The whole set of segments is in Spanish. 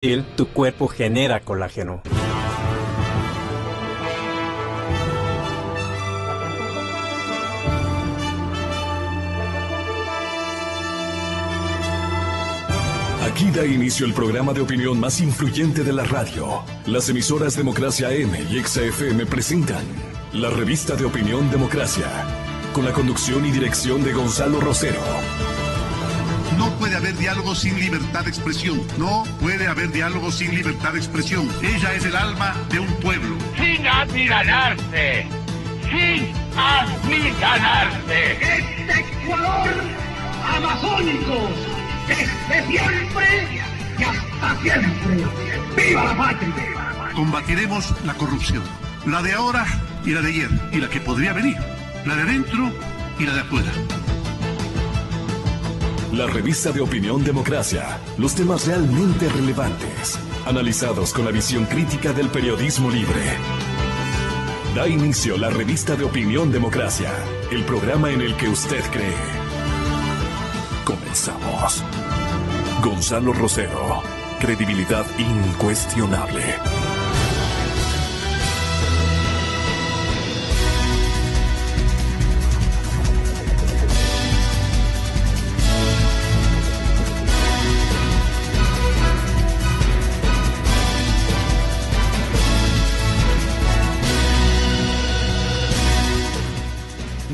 tu cuerpo genera colágeno. Aquí da inicio el programa de opinión más influyente de la radio. Las emisoras Democracia M y XFM presentan la revista de opinión Democracia, con la conducción y dirección de Gonzalo Rosero. No puede haber diálogo sin libertad de expresión. No puede haber diálogo sin libertad de expresión. Ella es el alma de un pueblo. Sin amilanarse. Sin amilanarse. Este Ecuador amazónico. Desde siempre y hasta siempre. ¡Viva la patria! Combatiremos la corrupción. La de ahora y la de ayer. Y la que podría venir. La de adentro y la de afuera. La revista de opinión Democracia. Los temas realmente relevantes. Analizados con la visión crítica del periodismo libre. Da inicio la revista de opinión Democracia. El programa en el que usted cree. Comenzamos. Gonzalo Rosero. Credibilidad incuestionable.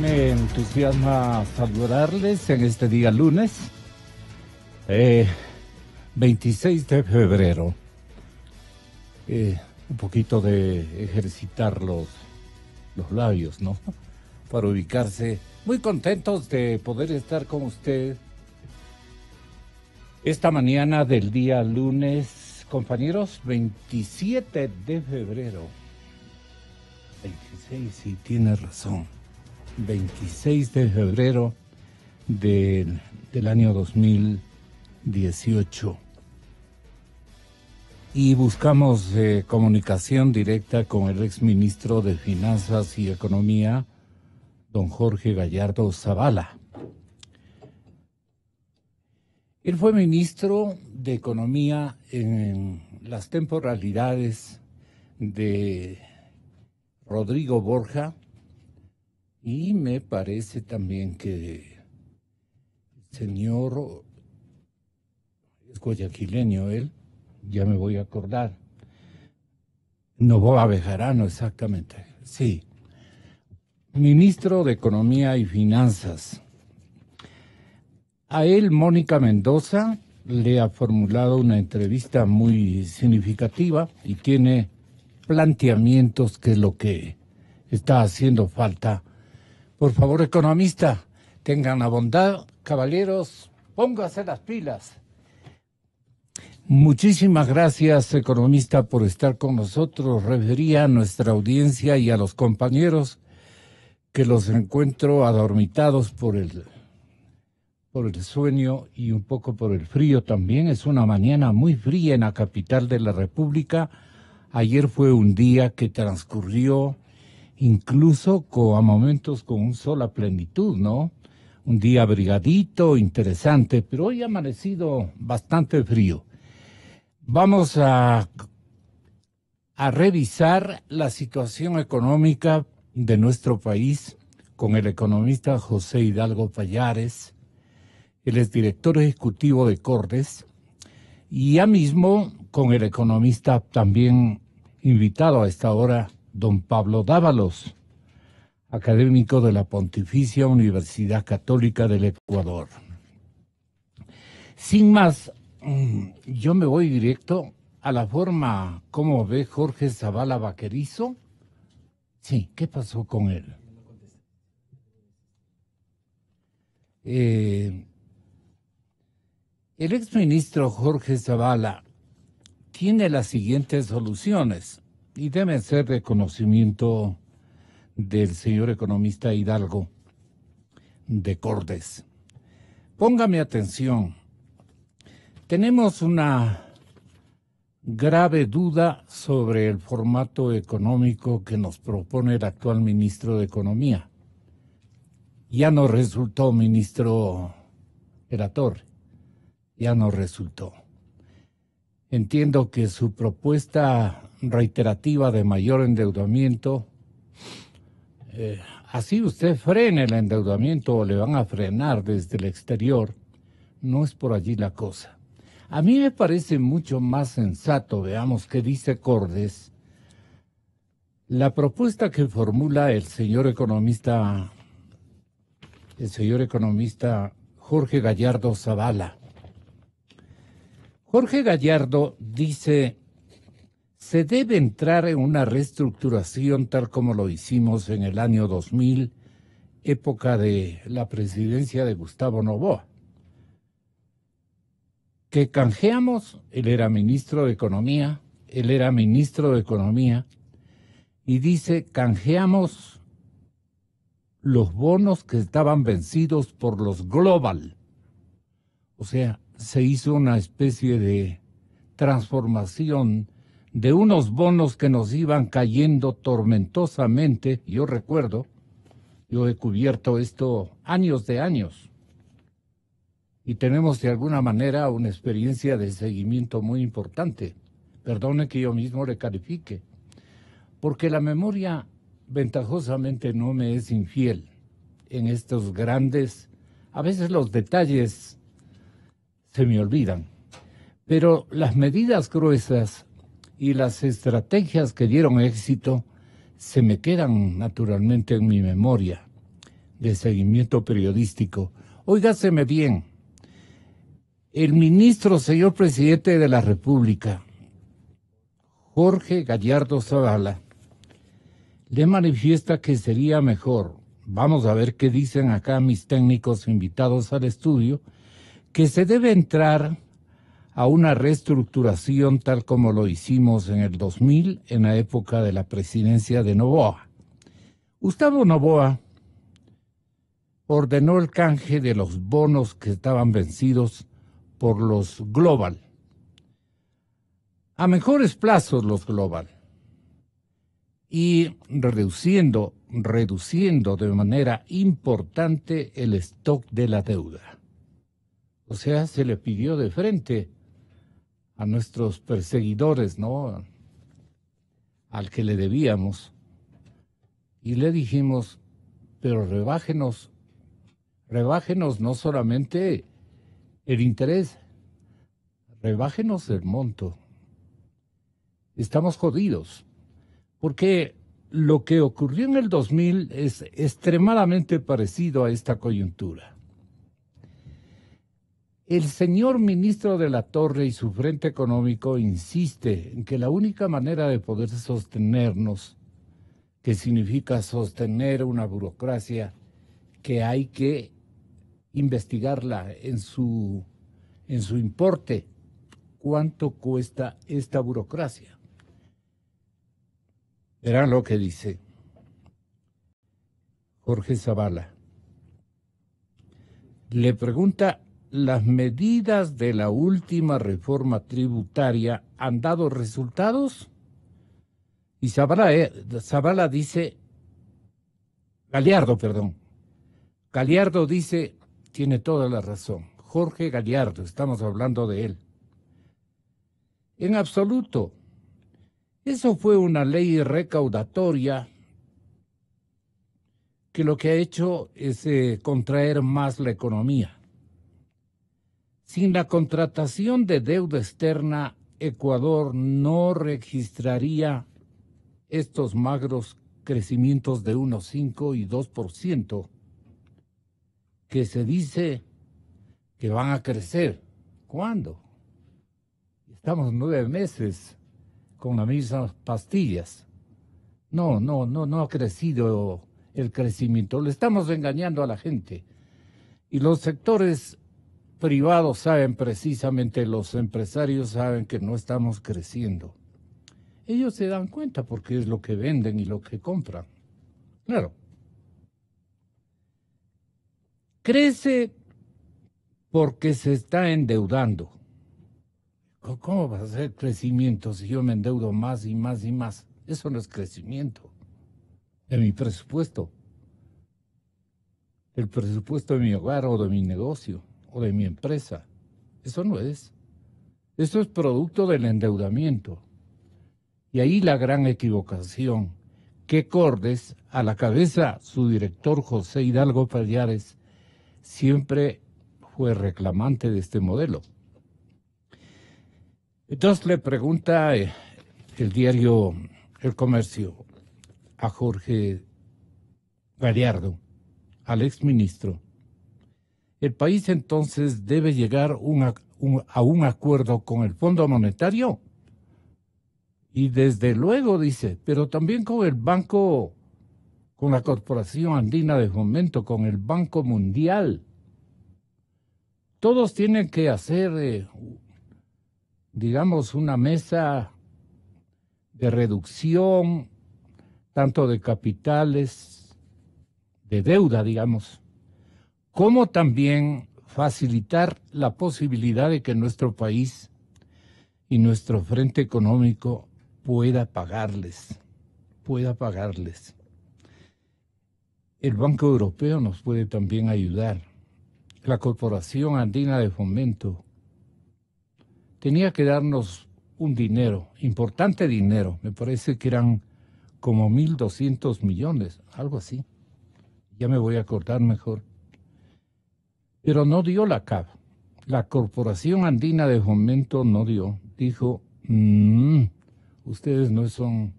Me entusiasma saludarles en este día lunes, 26 de febrero. Un poquito de ejercitar los labios, ¿no? Para ubicarse. Muy contentos de poder estar con usted esta mañana del día lunes, compañeros, 27 de febrero. 26, sí, tiene razón. 26 de febrero del año 2018. Y buscamos comunicación directa con el exministro de Finanzas y Economía, don Jorge Gallardo Zavala. Él fue ministro de Economía en las temporalidades de Rodrigo Borja. Y me parece también que el señor es guayaquileño, él, ya me voy a acordar. Novoa Bejarano, exactamente, sí. Ministro de Economía y Finanzas. A él, Mónica Mendoza, le ha formulado una entrevista muy significativa y tiene planteamientos que es lo que está haciendo falta. Por favor, economista, tengan la bondad, caballeros, pónganse las pilas. Muchísimas gracias, economista, por estar con nosotros. Refería a nuestra audiencia y a los compañeros que los encuentro adormitados por el sueño y un poco por el frío también. Es una mañana muy fría en la capital de la República. Ayer fue un día que transcurrió incluso a momentos con un sol a plenitud, ¿no? Un día abrigadito, interesante, pero hoy ha amanecido bastante frío. Vamos a revisar la situación económica de nuestro país con el economista José Hidalgo Pallares. Él es director ejecutivo de Cordes, y ya mismo con el economista también invitado a esta hora, don Pablo Dávalos, académico de la Pontificia Universidad Católica del Ecuador. Sin más, yo me voy directo a la forma como ve Jorge Zavala Vaquerizo. Sí, ¿qué pasó con él? El exministro Jorge Zavala tiene las siguientes soluciones y deben ser de conocimiento del señor economista Hidalgo de Cordes. Póngame atención. Tenemos una grave duda sobre el formato económico que nos propone el actual ministro de Economía. Ya no resultó ministro Erator, ya no resultó. Entiendo que su propuesta reiterativa de mayor endeudamiento, así usted frene el endeudamiento o le van a frenar desde el exterior, no es por allí la cosa. A mí me parece mucho más sensato, veamos qué dice Cordes, la propuesta que formula el señor economista Jorge Gallardo Zavala. Jorge Gallardo dice, se debe entrar en una reestructuración tal como lo hicimos en el año 2000, época de la presidencia de Gustavo Noboa. Que canjeamos, él era ministro de Economía, y dice, canjeamos los bonos que estaban vencidos por los Global. O sea, se hizo una especie de transformación de unos bonos que nos iban cayendo tormentosamente. Yo recuerdo, yo he cubierto esto años de años y tenemos de alguna manera una experiencia de seguimiento muy importante. Perdone que yo mismo le califique, porque la memoria ventajosamente no me es infiel en estos grandes, a veces los detalles se me olvidan, pero las medidas gruesas y las estrategias que dieron éxito se me quedan naturalmente en mi memoria de seguimiento periodístico. Óigaseme bien, el ministro, señor presidente de la República, Jorge Gallardo Zavala, le manifiesta que sería mejor, vamos a ver qué dicen acá mis técnicos invitados al estudio, que se debe entrar a una reestructuración tal como lo hicimos en el 2000, en la época de la presidencia de Noboa. Gustavo Noboa ordenó el canje de los bonos que estaban vencidos por los Global. A mejores plazos los Global. Y reduciendo de manera importante el stock de la deuda. O sea, se le pidió de frente a nuestros perseguidores, ¿no? Al que le debíamos. Y le dijimos, pero rebájenos no solamente el interés, rebájenos el monto. Estamos jodidos, porque lo que ocurrió en el 2000 es extremadamente parecido a esta coyuntura. El señor ministro de la Torre y su Frente Económico insiste en que la única manera de poder sostenernos, que significa sostener una burocracia que hay que investigarla en su importe, ¿cuánto cuesta esta burocracia? Verán lo que dice Jorge Zavala. Le pregunta, ¿las medidas de la última reforma tributaria han dado resultados? Y Zavala dice, Gallardo dice, tiene toda la razón. Jorge Gallardo, estamos hablando de él. En absoluto. Eso fue una ley recaudatoria que lo que ha hecho es contraer más la economía. Sin la contratación de deuda externa, Ecuador no registraría estos magros crecimientos de 1,5 y 2% que se dice que van a crecer. ¿Cuándo? Estamos 9 meses con las mismas pastillas. No ha crecido el crecimiento. Le estamos engañando a la gente. Y los sectores privados saben precisamente, los empresarios saben que no estamos creciendo. Ellos se dan cuenta porque es lo que venden y lo que compran. Claro. Crece porque se está endeudando. ¿Cómo va a ser crecimiento si yo me endeudo más y más y más? Eso no es crecimiento. De mi presupuesto. El presupuesto de mi hogar o de mi negocio o de mi empresa. Eso no es. Eso es producto del endeudamiento. Y ahí la gran equivocación, que Cordes, a la cabeza su director José Hidalgo Pallares, siempre fue reclamante de este modelo. Entonces le pregunta el diario El Comercio a Jorge Gallardo, al exministro. El país entonces debe llegar a un acuerdo con el Fondo Monetario y desde luego, dice, pero también con el Banco, con la Corporación Andina de Fomento, con el Banco Mundial. Todos tienen que hacer, digamos, una mesa de reducción, tanto de capitales, de deuda, digamos, como también facilitar la posibilidad de que nuestro país y nuestro frente económico pueda pagarles. El Banco Europeo nos puede también ayudar. La Corporación Andina de Fomento tenía que darnos un dinero, importante dinero, me parece que eran como 1.200 millones, algo así. Ya me voy a acordar mejor. Pero no dio la CAF. La Corporación Andina de Fomento no dio. Dijo, ustedes no son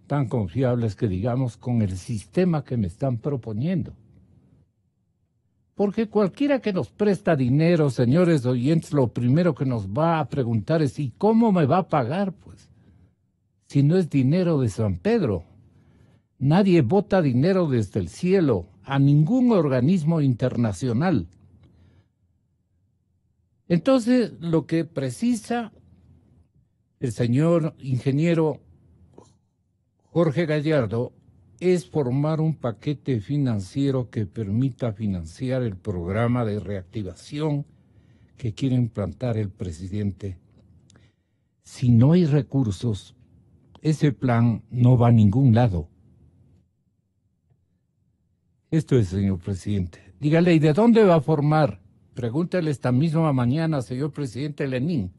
tan confiables que digamos con el sistema que me están proponiendo. Porque cualquiera que nos presta dinero, señores oyentes, lo primero que nos va a preguntar es, ¿y cómo me va a pagar? Pues, si no es dinero de San Pedro. Nadie bota dinero desde el cielo a ningún organismo internacional. Entonces, lo que precisa el señor ingeniero Jorge Gallardo es formar un paquete financiero que permita financiar el programa de reactivación que quiere implantar el presidente. Si no hay recursos, ese plan no va a ningún lado. Esto es, señor presidente. Dígale, ¿y de dónde va a formar? Pregúntele esta misma mañana, señor presidente Lenín.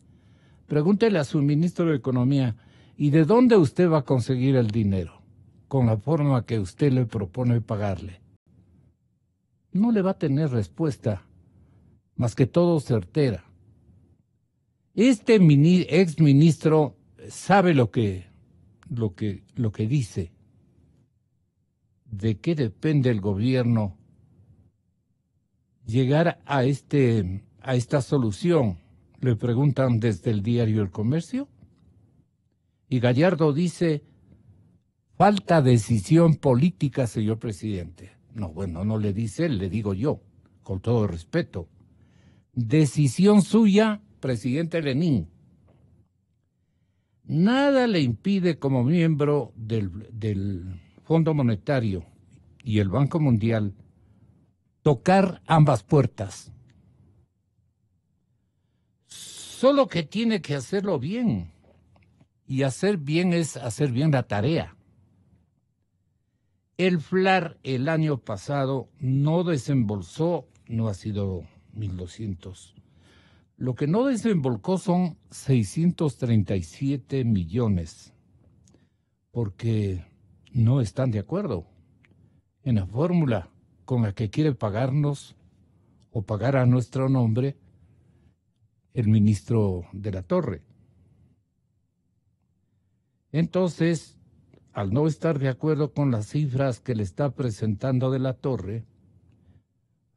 Pregúntele a su ministro de Economía, ¿y de dónde usted va a conseguir el dinero? Con la forma que usted le propone pagarle. No le va a tener respuesta, más que todo certera. Este exministro sabe lo que dice. ¿De qué depende el gobierno llegar a esta solución? Le preguntan desde el diario El Comercio. Y Gallardo dice, falta decisión política, señor presidente. No, bueno, no le dice él, le digo yo, con todo respeto. Decisión suya, presidente Lenín. Nada le impide como miembro del Fondo Monetario y el Banco Mundial tocar ambas puertas. Solo que tiene que hacerlo bien. Y hacer bien es hacer bien la tarea. El FLAR el año pasado no desembolsó, no ha sido 1.200. Lo que no desembolsó son 637 millones, porque no están de acuerdo en la fórmula con la que quiere pagarnos o pagar a nuestro nombre el ministro de la Torre. Entonces, al no estar de acuerdo con las cifras que le está presentando de la Torre,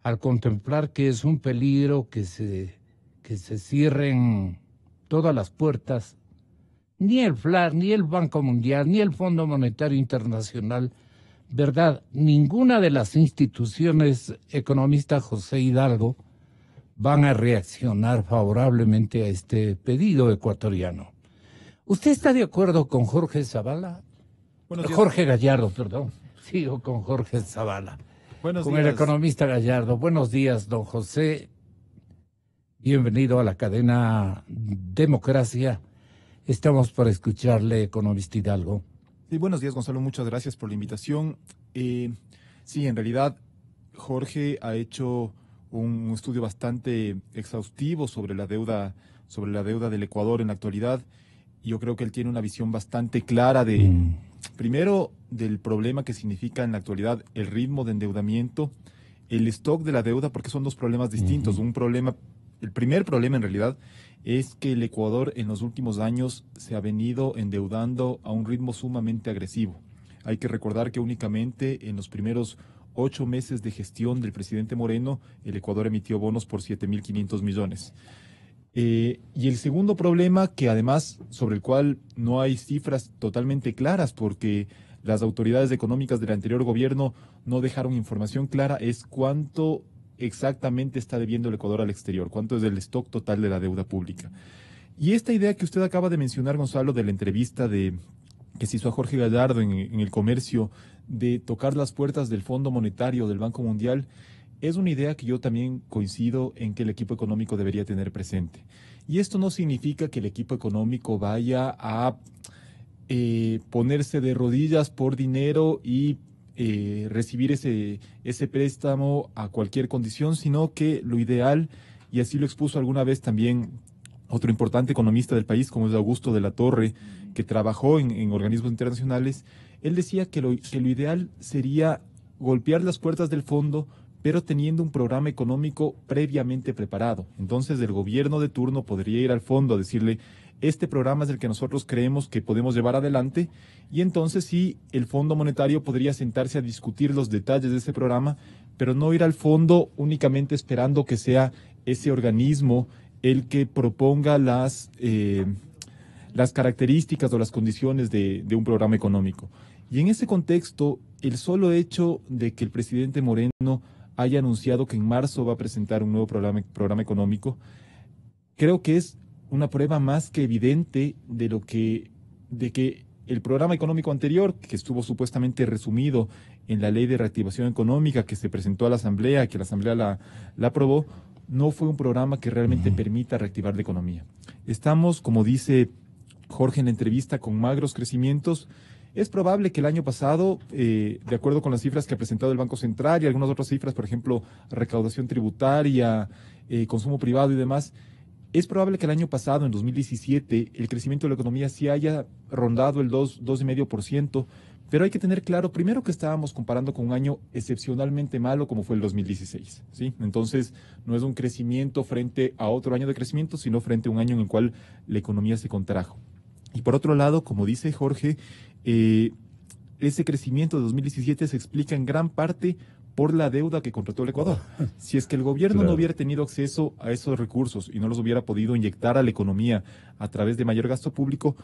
al contemplar que es un peligro que se cierren todas las puertas, ni el FLAR, ni el Banco Mundial, ni el Fondo Monetario Internacional, ¿verdad? Ninguna de las instituciones economistas José Hidalgo van a reaccionar favorablemente a este pedido ecuatoriano. ¿Usted está de acuerdo con Jorge Zavala? Jorge Gallardo, perdón. Sigo con Jorge Zavala. Buenos con días. El economista Gallardo. Buenos días, don José. Bienvenido a la cadena Democracia. Estamos para escucharle, economista Hidalgo. Sí, buenos días, Gonzalo. Muchas gracias por la invitación. Sí, en realidad, Jorge ha hecho un estudio bastante exhaustivo sobre la deuda sobre la deuda del Ecuador en la actualidad. Yo creo que él tiene una visión bastante clara de, primero, del problema que significa en la actualidad el ritmo de endeudamiento, el stock de la deuda, porque son dos problemas distintos. Un problema, el primer problema en realidad es que el Ecuador en los últimos años se ha venido endeudando a un ritmo sumamente agresivo. Hay que recordar que únicamente en los primeros 8 meses de gestión del presidente Moreno, el Ecuador emitió bonos por 7.500 millones. Y el segundo problema, que además sobre el cual no hay cifras totalmente claras, porque las autoridades económicas del anterior gobierno no dejaron información clara, es cuánto exactamente está debiendo el Ecuador al exterior, cuánto es el stock total de la deuda pública. Y esta idea que usted acaba de mencionar, Gonzalo, de la entrevista que se hizo a Jorge Gallardo en El Comercio, de tocar las puertas del Fondo Monetario, del Banco Mundial, es una idea que yo también coincido en que el equipo económico debería tener presente. Y esto no significa que el equipo económico vaya a ponerse de rodillas por dinero y recibir ese préstamo a cualquier condición, sino que lo ideal, y así lo expuso alguna vez también otro importante economista del país, como es Augusto de la Torre, que trabajó en organismos internacionales, él decía que lo ideal sería golpear las puertas del fondo, pero teniendo un programa económico previamente preparado. Entonces el gobierno de turno podría ir al fondo a decirle, este programa es el que nosotros creemos que podemos llevar adelante, y entonces sí, el Fondo Monetario podría sentarse a discutir los detalles de ese programa, pero no ir al fondo únicamente esperando que sea ese organismo el que proponga las características o las condiciones de un programa económico. Y en ese contexto, el solo hecho de que el presidente Moreno haya anunciado que en marzo va a presentar un nuevo programa económico, creo que es una prueba más que evidente de que el programa económico anterior, que estuvo supuestamente resumido en la Ley de Reactivación Económica que se presentó a la Asamblea, que la Asamblea la aprobó, no fue un programa que realmente permita reactivar la economía. Estamos, como dice Jorge en la entrevista, con magros crecimientos. Es probable que el año pasado, de acuerdo con las cifras que ha presentado el Banco Central y algunas otras cifras, por ejemplo, recaudación tributaria, consumo privado y demás, es probable que el año pasado, en 2017, el crecimiento de la economía sí haya rondado el 2,5%, pero hay que tener claro, primero, que estábamos comparando con un año excepcionalmente malo como fue el 2016, ¿sí? Entonces, no es un crecimiento frente a otro año de crecimiento, sino frente a un año en el cual la economía se contrajo. Y por otro lado, como dice Jorge, ese crecimiento de 2017 se explica en gran parte por la deuda que contrató el Ecuador. Si es que el gobierno no hubiera tenido acceso a esos recursos y no los hubiera podido inyectar a la economía a través de mayor gasto público,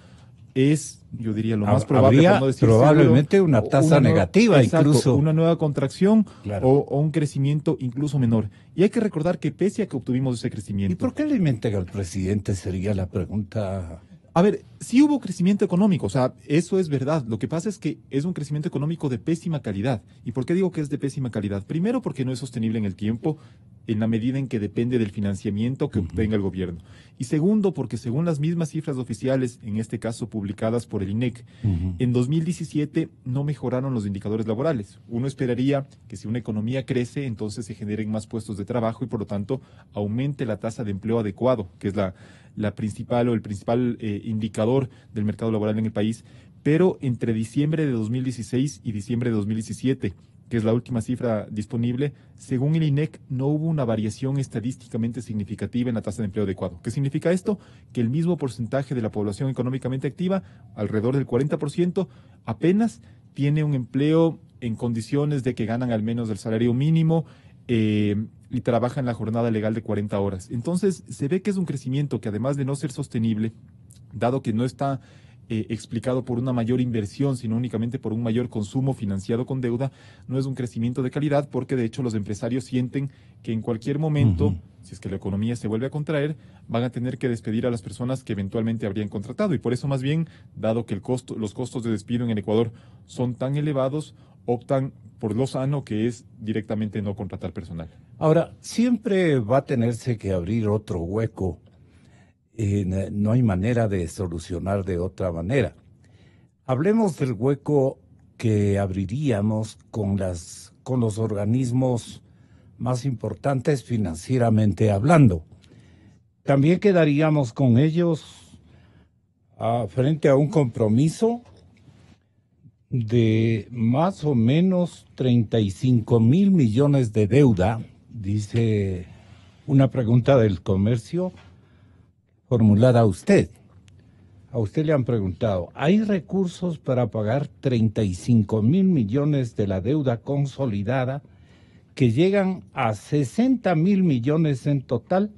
yo diría, lo más probable, habría por no decir probablemente seguro, una tasa negativa, exacto, incluso una nueva contracción o un crecimiento incluso menor. Y hay que recordar que pese a que obtuvimos ese crecimiento... ¿Y por qué le mienten al presidente? Sería la pregunta. A ver, sí hubo crecimiento económico, o sea, eso es verdad. Lo que pasa es que es un crecimiento económico de pésima calidad. ¿Y por qué digo que es de pésima calidad? Primero, porque no es sostenible en el tiempo, en la medida en que depende del financiamiento que obtenga el gobierno. Y segundo, porque según las mismas cifras oficiales, en este caso publicadas por el INEC, en 2017 no mejoraron los indicadores laborales. Uno esperaría que si una economía crece, entonces se generen más puestos de trabajo y por lo tanto aumente la tasa de empleo adecuado, que es la principal o el principal indicador del mercado laboral en el país. Pero entre diciembre de 2016 y diciembre de 2017, que es la última cifra disponible, según el INEC, no hubo una variación estadísticamente significativa en la tasa de empleo adecuado. ¿Qué significa esto? Que el mismo porcentaje de la población económicamente activa, alrededor del 40%, apenas tiene un empleo en condiciones de que ganan al menos el salario mínimo y trabajan la jornada legal de 40 horas. Entonces, se ve que es un crecimiento que, además de no ser sostenible, dado que no está explicado por una mayor inversión, sino únicamente por un mayor consumo financiado con deuda, no es un crecimiento de calidad, porque de hecho los empresarios sienten que en cualquier momento, si es que la economía se vuelve a contraer, van a tener que despedir a las personas que eventualmente habrían contratado. Y por eso, más bien, dado que los costos de despido en el Ecuador son tan elevados, optan por lo sano, que es directamente no contratar personal. Ahora, siempre va a tenerse que abrir otro hueco. No hay manera de solucionar de otra manera. Hablemos del hueco que abriríamos con los organismos más importantes financieramente hablando. también quedaríamos con ellos frente a un compromiso de más o menos 35.000 millones de deuda, dice una pregunta del comercio formulada a usted. A usted le han preguntado, ¿hay recursos para pagar 35.000 millones de la deuda consolidada que llegan a 60.000 millones en total?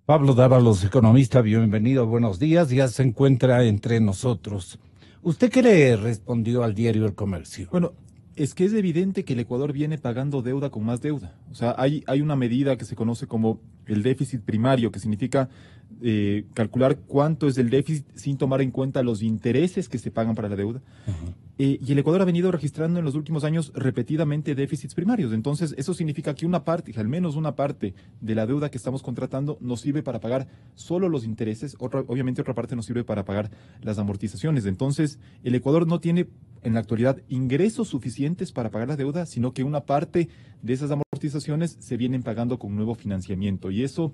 Pablo Dávalos, economista, bienvenido, buenos días, ya se encuentra entre nosotros. ¿Usted qué le respondió al diario El Comercio? Bueno, es que es evidente que el Ecuador viene pagando deuda con más deuda. O sea, hay una medida que se conoce como el déficit primario, que significa calcular cuánto es el déficit sin tomar en cuenta los intereses que se pagan para la deuda. Y el Ecuador ha venido registrando en los últimos años repetidamente déficits primarios. Entonces, eso significa que una parte, al menos una parte de la deuda que estamos contratando nos sirve para pagar solo los intereses, obviamente otra parte nos sirve para pagar las amortizaciones. Entonces, el Ecuador no tiene en la actualidad ingresos suficientes para pagar la deuda, sino que una parte de esas amortizaciones se vienen pagando con nuevo financiamiento. Y eso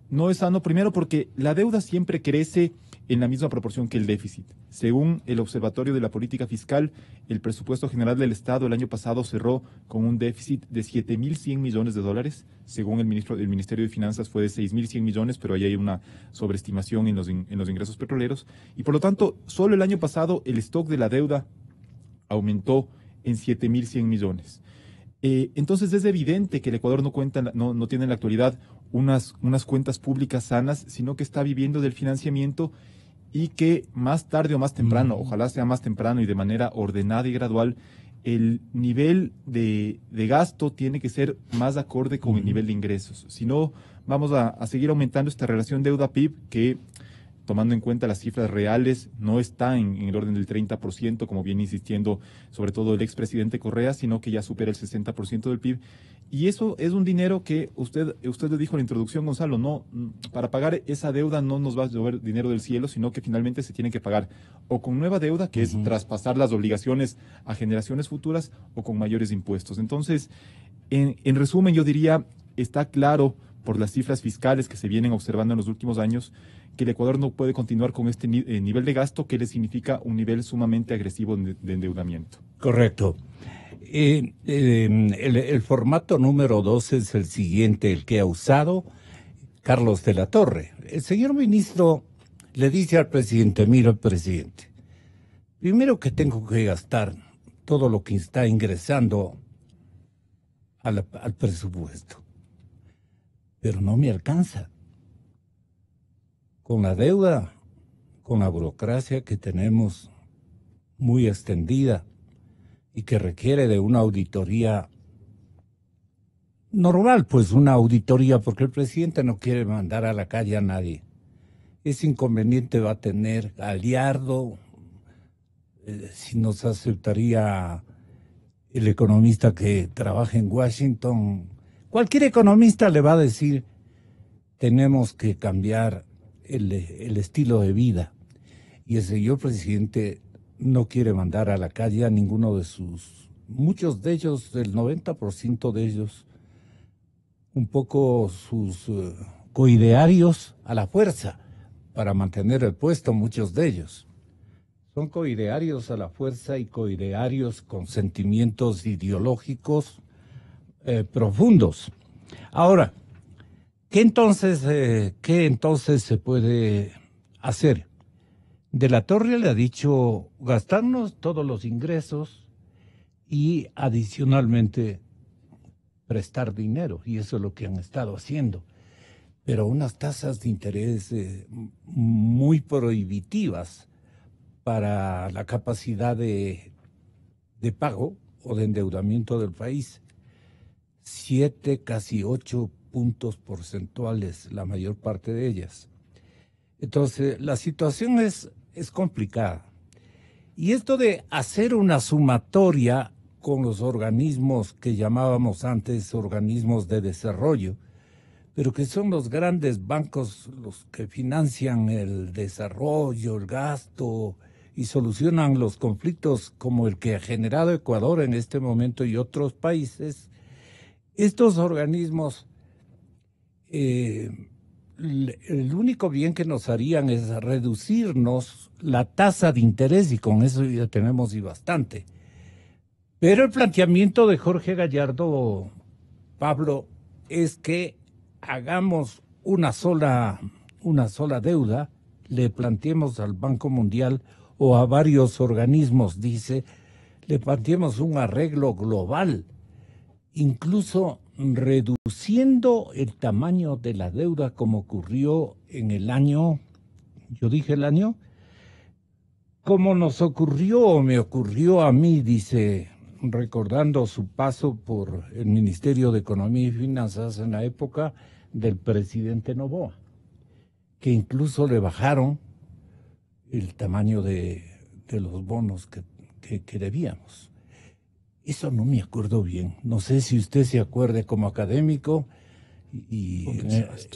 no es sano, primero porque la deuda siempre crece en la misma proporción que el déficit. Según el Observatorio de la Política Fiscal, el presupuesto general del Estado el año pasado cerró con un déficit de 7.100 millones de dólares. Según el Ministerio de Finanzas fue de 6.100 millones, pero ahí hay una sobreestimación en los ingresos petroleros. Y por lo tanto, solo el año pasado el stock de la deuda aumentó en 7.100 millones. Entonces es evidente que el Ecuador no tiene en la actualidad unas cuentas públicas sanas, sino que está viviendo del financiamiento y que más tarde o más temprano, ojalá sea más temprano y de manera ordenada y gradual, el nivel de gasto tiene que ser más acorde con el nivel de ingresos. Si no, vamos a seguir aumentando esta relación deuda-PIB que, tomando en cuenta las cifras reales, no está en el orden del 30%, como viene insistiendo sobre todo el expresidente Correa, sino que ya supera el 60% del PIB. Y eso es un dinero que usted le dijo en la introducción, Gonzalo, no, para pagar esa deuda no nos va a llover dinero del cielo, sino que finalmente se tiene que pagar o con nueva deuda, que es traspasar las obligaciones a generaciones futuras, o con mayores impuestos. Entonces, en resumen, yo diría, está claro por las cifras fiscales que se vienen observando en los últimos años, que el Ecuador no puede continuar con este nivel de gasto, que le significa un nivel sumamente agresivo de endeudamiento. Correcto. El formato número 2 es el siguiente, el que ha usado Carlos de la Torre. El señor ministro le dice al presidente, mira, presidente, primero que tengo que gastar todo lo que está ingresando al presupuesto, pero no me alcanza. Con la deuda, con la burocracia que tenemos muy extendida y que requiere de una auditoría normal, pues una auditoría, porque el presidente no quiere mandar a la calle a nadie. Ese inconveniente va a tener Galiardo, si nos aceptaría el economista que trabaja en Washington. Cualquier economista le va a decir, tenemos que cambiar el estilo de vida. Y el señor presidente no quiere mandar a la calle a ninguno de muchos de ellos, el 90% de ellos, un poco sus coidearios a la fuerza para mantener el puesto, muchos de ellos. Son coidearios a la fuerza y coidearios con sentimientos ideológicos profundos. Ahora, ¿qué entonces se puede hacer? De la Torre le ha dicho gastarnos todos los ingresos y adicionalmente prestar dinero, y eso es lo que han estado haciendo. Pero unas tasas de interés muy prohibitivas para la capacidad de pago o de endeudamiento del país. 7, casi 8 puntos porcentuales, la mayor parte de ellas. Entonces, la situación es complicada. Y esto de hacer una sumatoria con los organismos que llamábamos antes organismos de desarrollo, pero que son los grandes bancos los que financian el desarrollo, el gasto y solucionan los conflictos como el que ha generado Ecuador en este momento y otros países. Estos organismos el único bien que nos harían es reducirnos la tasa de interés y con eso ya tenemos y bastante. Pero el planteamiento de Jorge Gallardo, Pablo, es que hagamos una sola deuda, le planteemos al Banco Mundial o a varios organismos, dice, le planteemos un arreglo global, incluso reduciendo el tamaño de la deuda como ocurrió en el año, yo dije el año, como nos ocurrió o me ocurrió a mí, dice, recordando su paso por el Ministerio de Economía y Finanzas en la época del presidente Noboa, que incluso le bajaron el tamaño de los bonos que debíamos. Eso no me acuerdo bien. No sé si usted se acuerde como académico y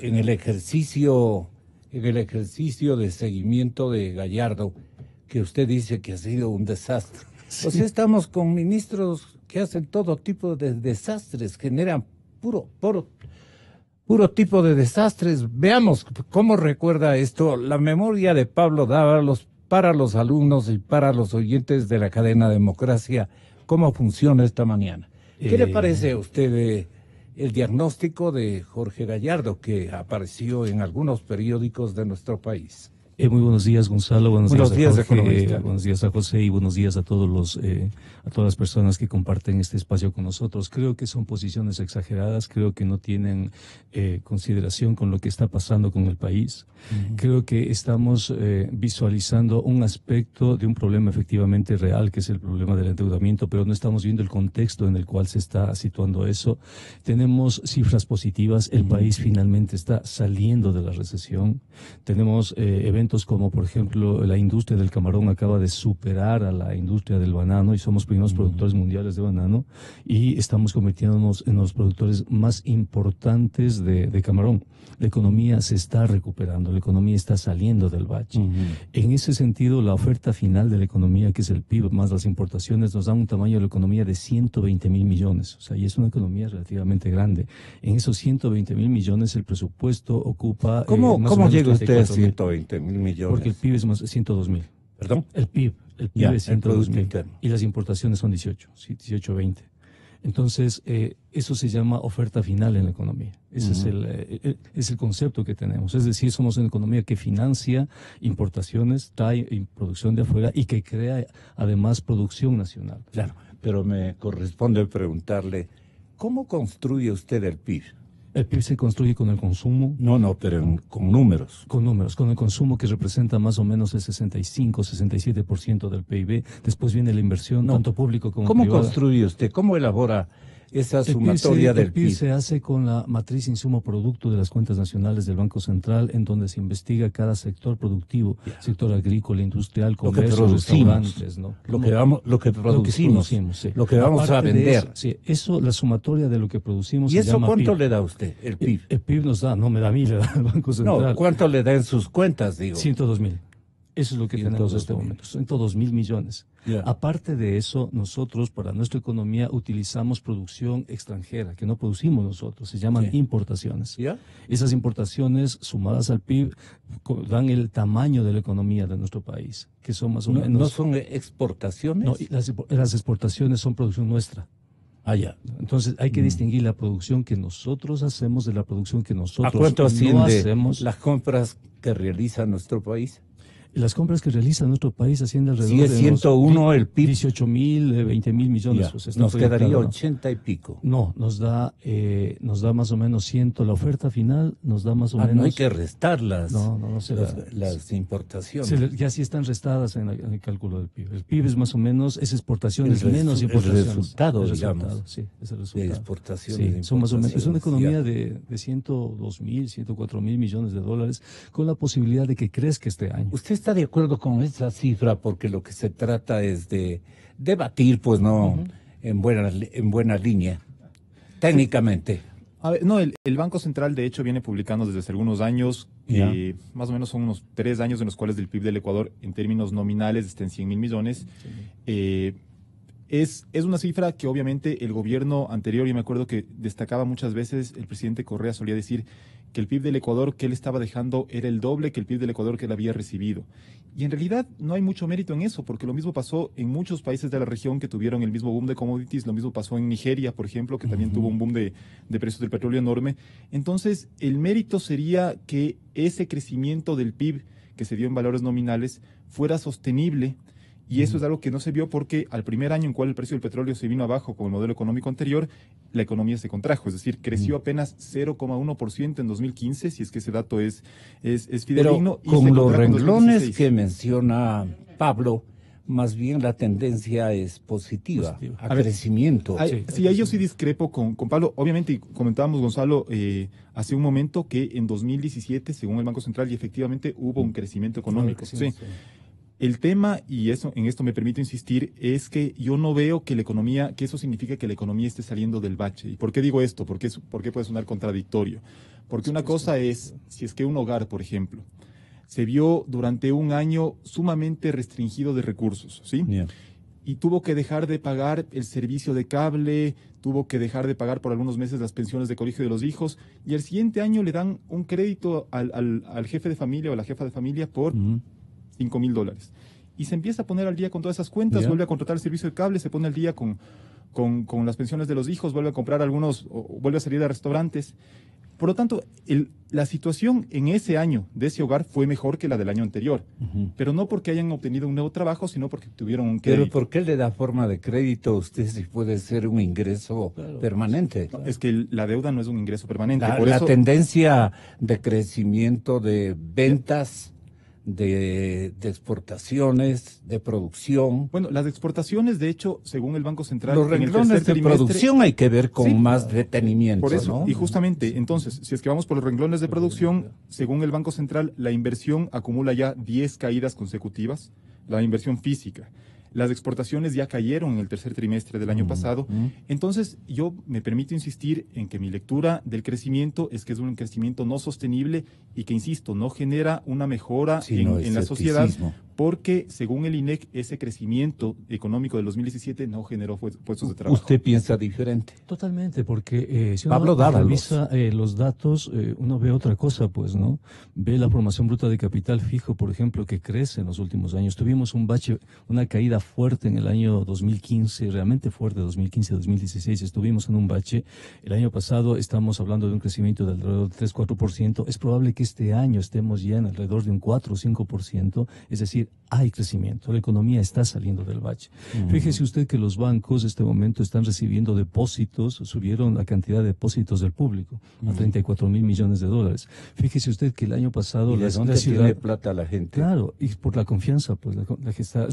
en el ejercicio de seguimiento de Gallardo, que usted dice que ha sido un desastre. Sí. O sea, estamos con ministros que hacen todo tipo de desastres, generan puro tipo de desastres. Veamos cómo recuerda esto la memoria de Pablo Dávalos para los alumnos y para los oyentes de la cadena Democracia. ¿Cómo funciona esta mañana? ¿Qué le parece a usted el diagnóstico de Jorge Gallardo que apareció en algunos periódicos de nuestro país? Muy buenos días, Gonzalo. Buenos días a Jorge, buenos días a José y buenos días a todos a todas las personas que comparten este espacio con nosotros. Creo que son posiciones exageradas, creo que no tienen consideración con lo que está pasando con el país. Creo que estamos visualizando un aspecto de un problema efectivamente real, que es el problema del endeudamiento, pero no estamos viendo el contexto en el cual se está situando eso. Tenemos cifras positivas, el país finalmente está saliendo de la recesión. Tenemos eventos como, por ejemplo, la industria del camarón acaba de superar a la industria del banano y somos primeros productores mundiales de banano y estamos convirtiéndonos en los productores más importantes de camarón. La economía se está recuperando, la economía está saliendo del bache. En ese sentido, la oferta final de la economía, que es el PIB más las importaciones, nos da un tamaño de la economía de 120.000 millones. O sea, y es una economía relativamente grande. En esos 120.000 millones, el presupuesto ocupa... ¿Cómo llega usted a 120.000 millones? Porque el PIB es más 102.000. ¿Perdón? El PIB es 102.000. Y las importaciones son 18, 20. Entonces, eso se llama oferta final en la economía. Ese es el concepto que tenemos. Es decir, somos una economía que financia importaciones, trae producción de afuera y que crea además producción nacional. Claro, pero me corresponde preguntarle, ¿cómo construye usted el PIB? El PIB se construye con el consumo. No, pero con números. Con números, con el consumo que representa más o menos el 65-67% del PIB. Después viene la inversión, tanto público como privada. ¿Cómo construye usted? ¿Cómo elabora esa sumatoria del PIB? El PIB se hace con la matriz insumo-producto de las cuentas nacionales del Banco Central, en donde se investiga cada sector productivo, sector agrícola, industrial, comercio, restaurantes, ¿no? Lo que producimos, sí. Lo que vamos a vender. Eso, la sumatoria de lo que producimos. ¿Y eso llama cuánto PIB. Le da a usted, el PIB? El PIB nos da, no me da a mí, le da al Banco Central. No, ¿cuánto le da en sus cuentas, digo? 102.000. Eso es lo que tenemos en este momento, 102.000 millones. Yeah. Aparte de eso, nosotros para nuestra economía utilizamos producción extranjera, que no producimos nosotros, se llaman importaciones. Esas importaciones sumadas al PIB dan el tamaño de la economía de nuestro país, que son más o menos... ¿No son exportaciones? No, las exportaciones son producción nuestra. Entonces hay que distinguir la producción que nosotros hacemos de la producción que nosotros no hacemos. ¿Las compras que realiza nuestro país? Las compras que realiza nuestro país ascienden alrededor de 101 el PIB. 18.000, 20.000 millones. Pues nos quedaría 80 y pico. No, nos da más o menos 100. La oferta final nos da más o menos... No hay que restarlas. No se da. Las importaciones. Ya sí están restadas en el cálculo del PIB. El PIB es más o menos, es exportaciones menos importaciones. El resultado, digamos. Sí, es el resultado. De exportaciones. Sí, son más o menos. Es una economía de 102.000, 104.000 millones de dólares, con la posibilidad de que crezca este año. ¿Usted está de acuerdo con esa cifra? Porque lo que se trata es de debatir, pues no en buena línea, técnicamente. A ver, no, el Banco Central de hecho viene publicando desde hace algunos años, más o menos son unos 3 años en los cuales el PIB del Ecuador en términos nominales está en 100.000 millones. Es una cifra que obviamente el gobierno anterior, y me acuerdo que destacaba muchas veces, el presidente Correa solía decir que el PIB del Ecuador que él estaba dejando era el doble que el PIB del Ecuador que él había recibido. Y en realidad no hay mucho mérito en eso, porque lo mismo pasó en muchos países de la región que tuvieron el mismo boom de commodities, lo mismo pasó en Nigeria, por ejemplo, que también tuvo un boom de precios del petróleo enorme. Entonces, el mérito sería que ese crecimiento del PIB que se dio en valores nominales fuera sostenible. Y eso es algo que no se vio porque al primer año en cual el precio del petróleo se vino abajo con el modelo económico anterior, la economía se contrajo, es decir, creció apenas 0,1% en 2015, si es que ese dato es fidedigno. Pero con los renglones que menciona Pablo, más bien la tendencia es positiva. A crecimiento. Sí, ahí yo sí discrepo con Pablo. Obviamente, comentábamos, Gonzalo, hace un momento que en 2017, según el Banco Central, y efectivamente hubo un crecimiento económico. Sí. El tema, y en esto me permito insistir, es que yo no veo que eso significa que la economía esté saliendo del bache. ¿Y por qué digo esto? ¿Por qué puede sonar contradictorio? Porque una cosa es, si es que un hogar, por ejemplo, se vio durante un año sumamente restringido de recursos, ¿sí? Yeah. Y tuvo que dejar de pagar el servicio de cable, tuvo que dejar de pagar por algunos meses las pensiones de colegio de los hijos, y el siguiente año le dan un crédito al jefe de familia o a la jefa de familia por $5,000. Y se empieza a poner al día con todas esas cuentas, vuelve a contratar el servicio de cable, se pone al día con las pensiones de los hijos, vuelve a comprar vuelve a salir a restaurantes. Por lo tanto, la situación en ese año de ese hogar fue mejor que la del año anterior, pero no porque hayan obtenido un nuevo trabajo, sino porque tuvieron un crédito. ¿Pero por qué le da forma de crédito a usted si puede ser un ingreso permanente? No, es que la deuda no es un ingreso permanente. La tendencia de crecimiento de ventas, de exportaciones, de producción. Bueno, las exportaciones, de hecho, según el Banco Central, los renglones de producción hay que ver con más detenimiento. Por eso, ¿no? Y justamente, entonces, si es que vamos por los renglones de producción, según el Banco Central, la inversión acumula ya 10 caídas consecutivas, la inversión física. Las exportaciones ya cayeron en el tercer trimestre del año pasado. Entonces, yo me permito insistir en que mi lectura del crecimiento es que es un crecimiento no sostenible y que, insisto, no genera una mejora en la sociedad, porque según el INEC, ese crecimiento económico del 2017 no generó puestos de trabajo. ¿Usted piensa diferente? Totalmente, porque si uno revisa los datos, uno ve otra cosa, pues, ¿no? Ve la formación bruta de capital fijo, por ejemplo, que crece en los últimos años. Tuvimos un bache, una caída fuerte en el año 2015, realmente fuerte, 2015-2016, estuvimos en un bache. El año pasado estamos hablando de un crecimiento de alrededor del 3-4%. Es probable que este año estemos ya en alrededor de un 4 o 5%, es decir, hay crecimiento, la economía está saliendo del bache. Fíjese usted que los bancos en este momento están recibiendo depósitos, subieron la cantidad de depósitos del público a $34,000 millones. Fíjese usted que el año pasado... ¿Y de dónde tiene plata la gente? Claro, y por la confianza, pues la que está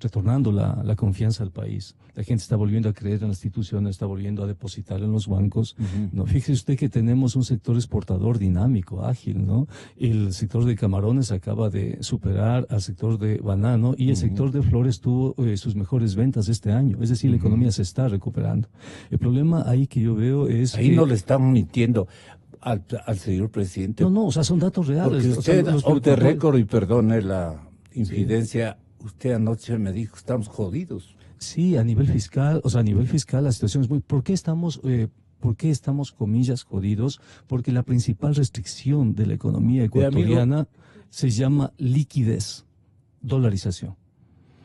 retornando la confianza al país. La gente está volviendo a creer en las instituciones, está volviendo a depositar en los bancos. ¿No? Fíjese usted que tenemos un sector exportador dinámico, ágil, ¿no? El sector de camarones acaba de superar al sector de banano y el sector de flores tuvo sus mejores ventas este año. Es decir, la economía se está recuperando. El problema ahí que yo veo es ahí no le están mintiendo al señor presidente. No, o sea, son datos reales. Porque usted, off the record, y perdone la infidencia, usted anoche me dijo, estamos jodidos. Sí, a nivel fiscal, la situación es muy... ¿Por qué estamos, comillas, jodidos? Porque la principal restricción de la economía ecuatoriana se llama liquidez, dolarización.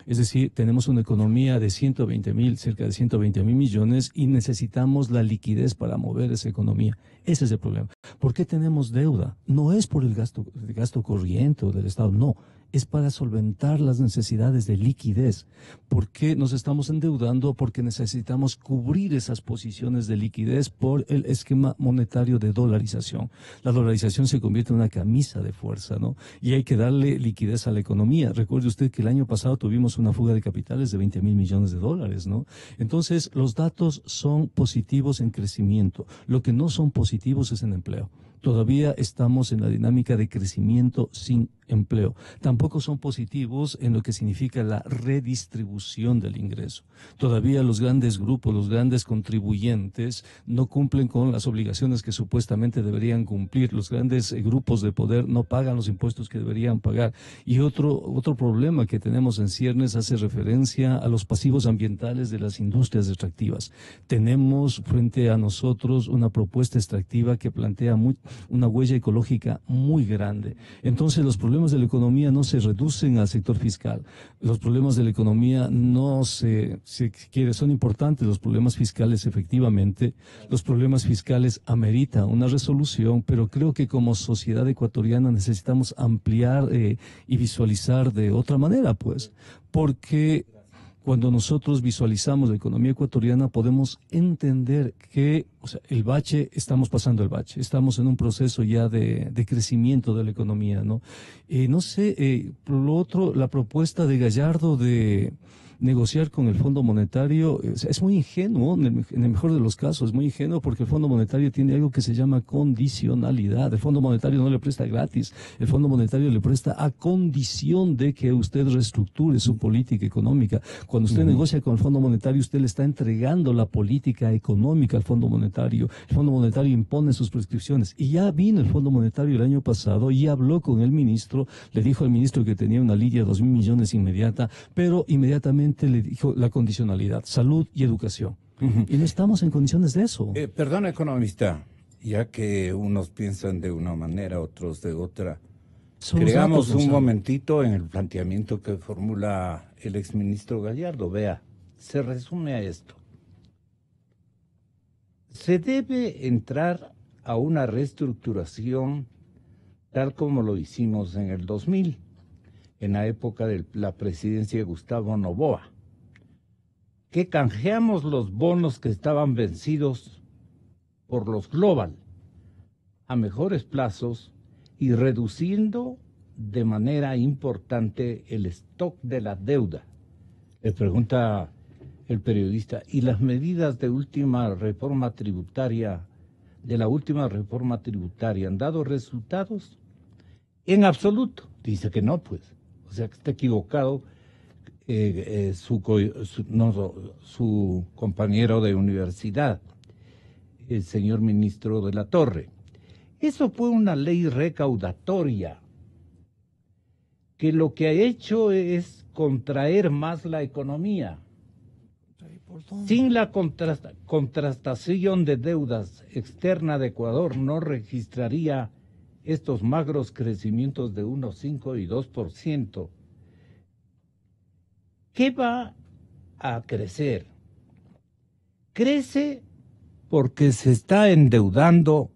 Es decir, tenemos una economía de cerca de 120 mil millones y necesitamos la liquidez para mover esa economía. Ese es el problema. ¿Por qué tenemos deuda? No es por el gasto corriente o del Estado, no. Es para solventar las necesidades de liquidez. ¿Por qué nos estamos endeudando? Porque necesitamos cubrir esas posiciones de liquidez por el esquema monetario de dolarización. La dolarización se convierte en una camisa de fuerza, ¿no? Y hay que darle liquidez a la economía. Recuerde usted que el año pasado tuvimos una fuga de capitales de $20,000 millones, ¿no? Entonces, los datos son positivos en crecimiento. Lo que no son positivos es en empleo. Todavía estamos en la dinámica de crecimiento sin empleo. Tampoco son positivos en lo que significa la redistribución del ingreso. Todavía los grandes grupos, los grandes contribuyentes no cumplen con las obligaciones que supuestamente deberían cumplir. Los grandes grupos de poder no pagan los impuestos que deberían pagar. Y otro problema que tenemos en ciernes hace referencia a los pasivos ambientales de las industrias extractivas. Tenemos frente a nosotros una propuesta extractiva que plantea una huella ecológica muy grande. Entonces los problemas de la economía no se reducen al sector fiscal. Los problemas de la economía no son importantes, los problemas fiscales efectivamente. Los problemas fiscales ameritan una resolución, pero creo que como sociedad ecuatoriana necesitamos ampliar y visualizar de otra manera, pues, porque cuando nosotros visualizamos la economía ecuatoriana podemos entender que, o sea, estamos pasando el bache, estamos en un proceso ya de crecimiento de la economía, ¿no? Por lo otro, la propuesta de Gallardo de negociar con el Fondo Monetario es muy ingenuo, en el mejor de los casos, es muy ingenuo porque el Fondo Monetario tiene algo que se llama condicionalidad. El Fondo Monetario no le presta gratis, el Fondo Monetario le presta a condición de que usted reestructure su política económica. Cuando usted negocia con el Fondo Monetario, usted le está entregando la política económica al Fondo Monetario. El Fondo Monetario impone sus prescripciones. Y ya vino el Fondo Monetario el año pasado y habló con el ministro, le dijo al ministro que tenía una línea de 2.000 millones inmediata, pero inmediatamente le dijo la condicionalidad, salud y educación. Y no estamos en condiciones de eso. Perdón, economista, ya que unos piensan de una manera, otros de otra. Creamos un momentito en el planteamiento que formula el exministro Gallardo. Vea, se resume a esto. Se debe entrar a una reestructuración tal como lo hicimos en el 2000. En la época de la presidencia de Gustavo Noboa, que canjeamos los bonos que estaban vencidos por los Global a mejores plazos y reduciendo de manera importante el stock de la deuda. Le pregunta el periodista, ¿y las medidas de la última reforma tributaria han dado resultados? En absoluto, dice que no, pues. O sea, que está equivocado su compañero de universidad, el señor ministro de la Torre. Eso fue una ley recaudatoria que lo que ha hecho es contraer más la economía. Sin la contrastación de deudas externa de Ecuador no registraría estos magros crecimientos de 1,5 y 2%. ¿Qué va a crecer? Crece porque se está endeudando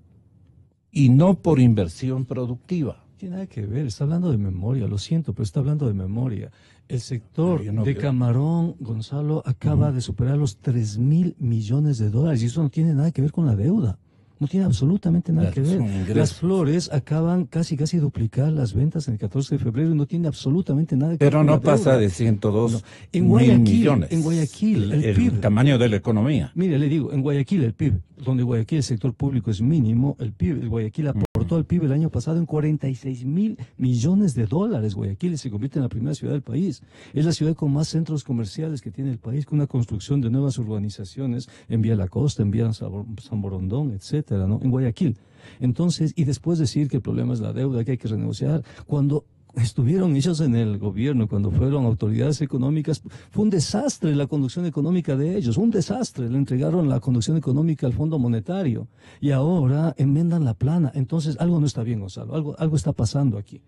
y no por inversión productiva. No tiene nada que ver, está hablando de memoria, lo siento, pero está hablando de memoria. El sector de camarón, Gonzalo, acaba de superar los 3.000 millones de dólares y eso no tiene nada que ver con la deuda. No tiene absolutamente nada que ver. Las flores acaban casi duplicar las ventas en el 14 de febrero y no tiene absolutamente nada que ver con la deuda. Pero no pasa de 102 mil millones. En Guayaquil, el PIB. Tamaño de la economía. Mire, le digo, en Guayaquil el PIB, donde Guayaquil el sector público es mínimo, el Guayaquil aportó al PIB el año pasado en 46.000 millones de dólares. Guayaquil se convierte en la primera ciudad del país. Es la ciudad con más centros comerciales que tiene el país, con una construcción de nuevas urbanizaciones en Vía La Costa, en Vía San Borondón, etcétera, ¿no? En Guayaquil. Entonces, y después decir que el problema es la deuda, que hay que renegociar, cuando estuvieron ellos en el gobierno, cuando fueron autoridades económicas, fue un desastre la conducción económica de ellos, un desastre, le entregaron la conducción económica al Fondo Monetario y ahora enmendan la plana. Entonces, algo no está bien, Gonzalo, algo está pasando aquí.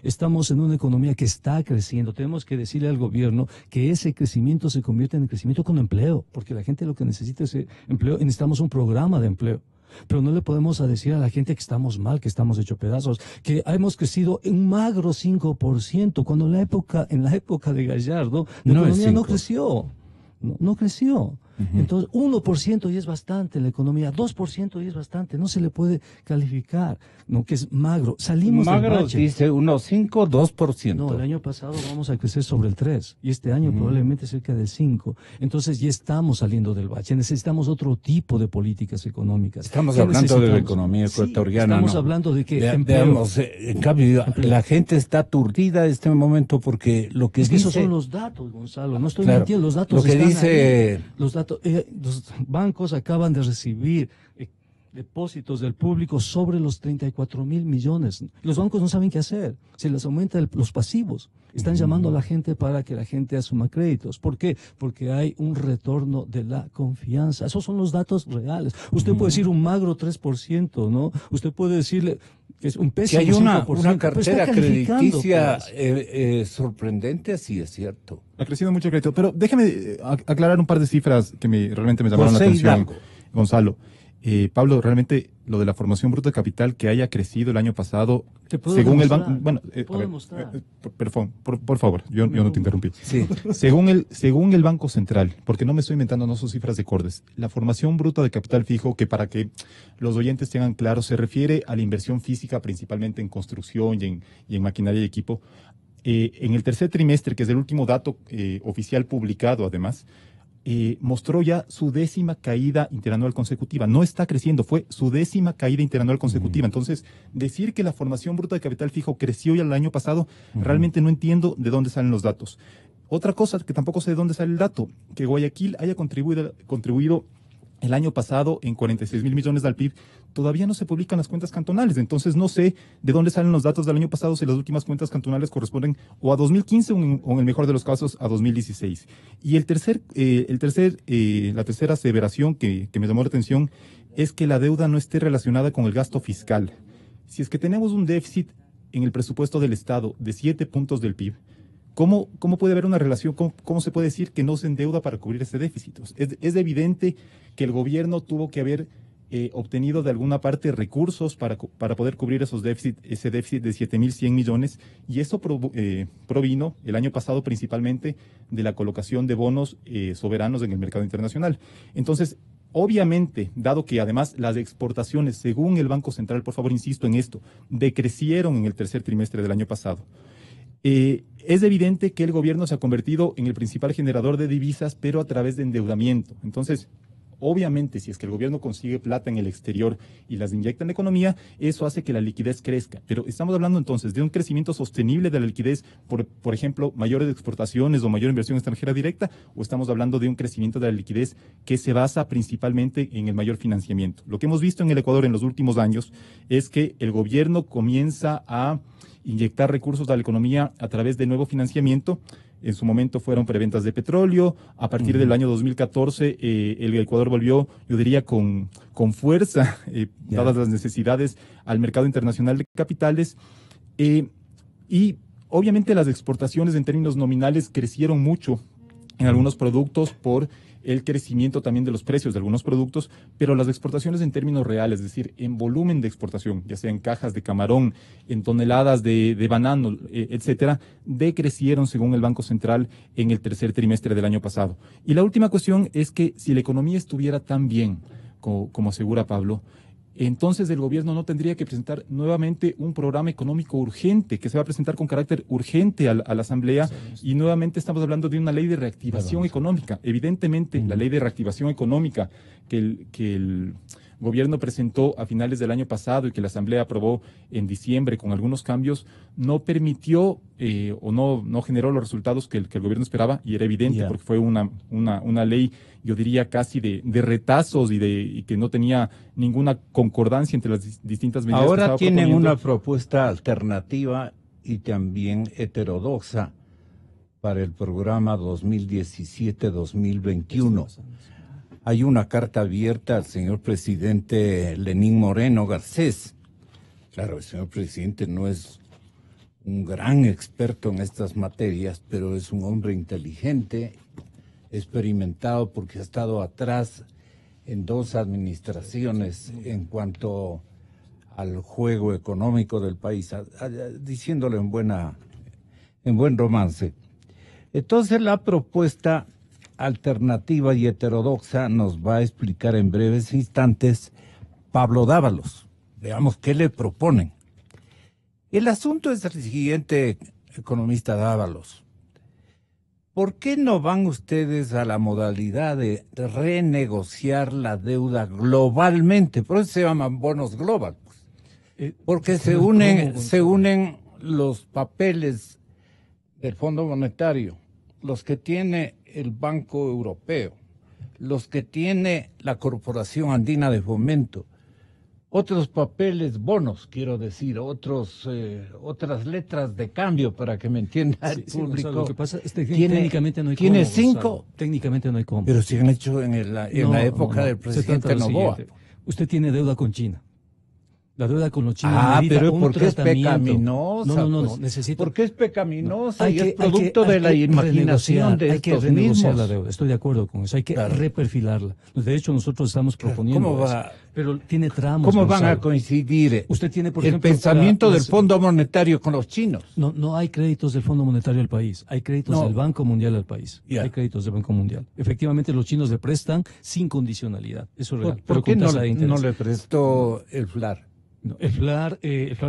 Estamos en una economía que está creciendo. Tenemos que decirle al gobierno que ese crecimiento se convierta en crecimiento con empleo, porque la gente lo que necesita es empleo y necesitamos un programa de empleo. Pero no le podemos decir a la gente que estamos mal, que estamos hechos pedazos, que hemos crecido en un magro 5%, cuando en la época de Gallardo la economía no creció. No creció. Entonces, 1% ya es bastante en la economía, 2% ya es bastante, no se le puede calificar, no, que es magro. Salimos del Magro bache. dice 1,5, 2%. No, el año pasado vamos a crecer sobre el 3 y este año probablemente cerca del 5. Entonces ya estamos saliendo del bache. Necesitamos otro tipo de políticas económicas. Estamos ¿Qué hablando de la necesitamos? economía Sí, ecuatoriana. estamos ¿no? hablando de que Veamos, en cambio, la gente está aturdida en este momento porque lo que es que dice... esos son los datos, Gonzalo. No estoy Claro, mintiendo, los datos lo que están dice- ahí. Los datos, los bancos acaban de recibir depósitos del público sobre los 34.000 millones. Los bancos no saben qué hacer. Se les aumenta los pasivos. Están llamando a la gente para que la gente asuma créditos. ¿Por qué? Porque hay un retorno de la confianza. Esos son los datos reales. Usted puede decir un magro 3%, ¿no? Usted puede decirle que es un pésimo 5%. Que hay una pero cartera está calificando, crediticia pues. sorprendente, sí es cierto. Ha crecido mucho el crédito. Pero déjeme aclarar un par de cifras que realmente me llamaron la José atención, Hidalgo. Gonzalo. Pablo, realmente lo de la formación bruta de capital que haya crecido el año pasado, Te puedo según el demostrar, banco, bueno, te puedo demostrar. por favor, yo no te interrumpí. Sí. Según el Banco Central, porque no me estoy inventando, no son cifras de Cordes, la formación bruta de capital fijo, que para que los oyentes tengan claro, se refiere a la inversión física principalmente en construcción y en maquinaria y equipo. En el tercer trimestre, que es el último dato oficial publicado además, mostró ya su 10ª caída interanual consecutiva. No está creciendo, fue su 10ª caída interanual consecutiva. Entonces, decir que la formación bruta de capital fijo creció ya el año pasado, realmente no entiendo de dónde salen los datos. Otra cosa que tampoco sé de dónde sale el dato, que Guayaquil haya contribuido el año pasado en 46.000 millones al PIB, todavía no se publican las cuentas cantonales, entonces no sé de dónde salen los datos del año pasado si las últimas cuentas cantonales corresponden o a 2015 o en el mejor de los casos a 2016. Y la tercera aseveración que me llamó la atención es que la deuda no esté relacionada con el gasto fiscal. Si es que tenemos un déficit en el presupuesto del Estado de 7 puntos del PIB, ¿cómo puede haber una relación? ¿Cómo se puede decir que no se endeuda para cubrir ese déficit? Es evidente que el gobierno tuvo que haber obtenido de alguna parte recursos para poder cubrir ese déficit de 7.100 millones, y eso provino el año pasado principalmente de la colocación de bonos soberanos en el mercado internacional. Entonces, obviamente, dado que además las exportaciones, según el Banco Central, por favor insisto en esto, decrecieron en el tercer trimestre del año pasado, es evidente que el gobierno se ha convertido en el principal generador de divisas, pero a través de endeudamiento. Entonces, obviamente, si es que el gobierno consigue plata en el exterior y las inyecta en la economía, eso hace que la liquidez crezca. Pero estamos hablando entonces de un crecimiento sostenible de la liquidez, por ejemplo, mayores exportaciones o mayor inversión extranjera directa, o estamos hablando de un crecimiento de la liquidez que se basa principalmente en el mayor financiamiento. Lo que hemos visto en el Ecuador en los últimos años es que el gobierno comienza a inyectar recursos a la economía a través de nuevo financiamiento. En su momento fueron preventas de petróleo. A partir del año 2014, el Ecuador volvió, yo diría, con fuerza, dadas las necesidades, al mercado internacional de capitales. Y obviamente las exportaciones en términos nominales crecieron mucho en algunos productos por el crecimiento también de los precios de algunos productos, pero las exportaciones en términos reales, es decir, en volumen de exportación, ya sea en cajas de camarón, en toneladas de banano, etcétera, decrecieron según el Banco Central en el tercer trimestre del año pasado. Y la última cuestión es que si la economía estuviera tan bien como asegura Pablo, entonces el gobierno no tendría que presentar nuevamente un programa económico urgente, que se va a presentar con carácter urgente a la Asamblea, y nuevamente estamos hablando de una ley de reactivación económica. Evidentemente, la ley de reactivación económica que el gobierno presentó a finales del año pasado y que la Asamblea aprobó en diciembre con algunos cambios, no permitió o no generó los resultados que el gobierno esperaba, y era evidente porque fue una ley, yo diría, casi de retazos y que no tenía ninguna concordancia entre las distintas medidas. Ahora tienen una propuesta alternativa y también heterodoxa para el programa 2017-2021. Hay una carta abierta al señor presidente Lenín Moreno Garcés. Claro, el señor presidente no es un gran experto en estas materias, pero es un hombre inteligente, experimentado, porque ha estado atrás en 2 administraciones en cuanto al juego económico del país, diciéndolo en buen romance. Entonces la propuesta alternativa y heterodoxa nos va a explicar en breves instantes Pablo Dávalos. Veamos qué le proponen. El asunto es el siguiente, economista Dávalos. ¿Por qué no van ustedes a la modalidad de renegociar la deuda globalmente? Por eso se llaman bonos global. Porque se unen los papeles del Fondo Monetario, los que tiene el Banco Europeo, los que tiene la Corporación Andina de Fomento, otros papeles, bonos, quiero decir, otras letras de cambio para que me entienda el público. Lo que pasa es que técnicamente no hay cómo. Tiene 5. Técnicamente no hay cómo. Pero se han hecho en la época del presidente Noboa. Usted tiene deuda con China. La deuda con los chinos. Pero ¿por qué es pecaminosa? No, necesita. ¿Por qué es pecaminosa? Y es producto de la imaginación de estos mismos. Hay que renegociar la deuda, estoy de acuerdo con eso. Hay que reperfilarla. De hecho, nosotros estamos proponiendo ¿Cómo va? eso. Pero tiene tramos. ¿Cómo van a coincidir usted tiene, por el ejemplo, pensamiento del Fondo Monetario con los chinos? No hay créditos del Fondo Monetario al país. Hay créditos del Banco Mundial al país. Hay créditos del Banco Mundial. Efectivamente, los chinos le prestan sin condicionalidad. Eso es real. ¿Por qué no le prestó el FLAR? No, el FLAR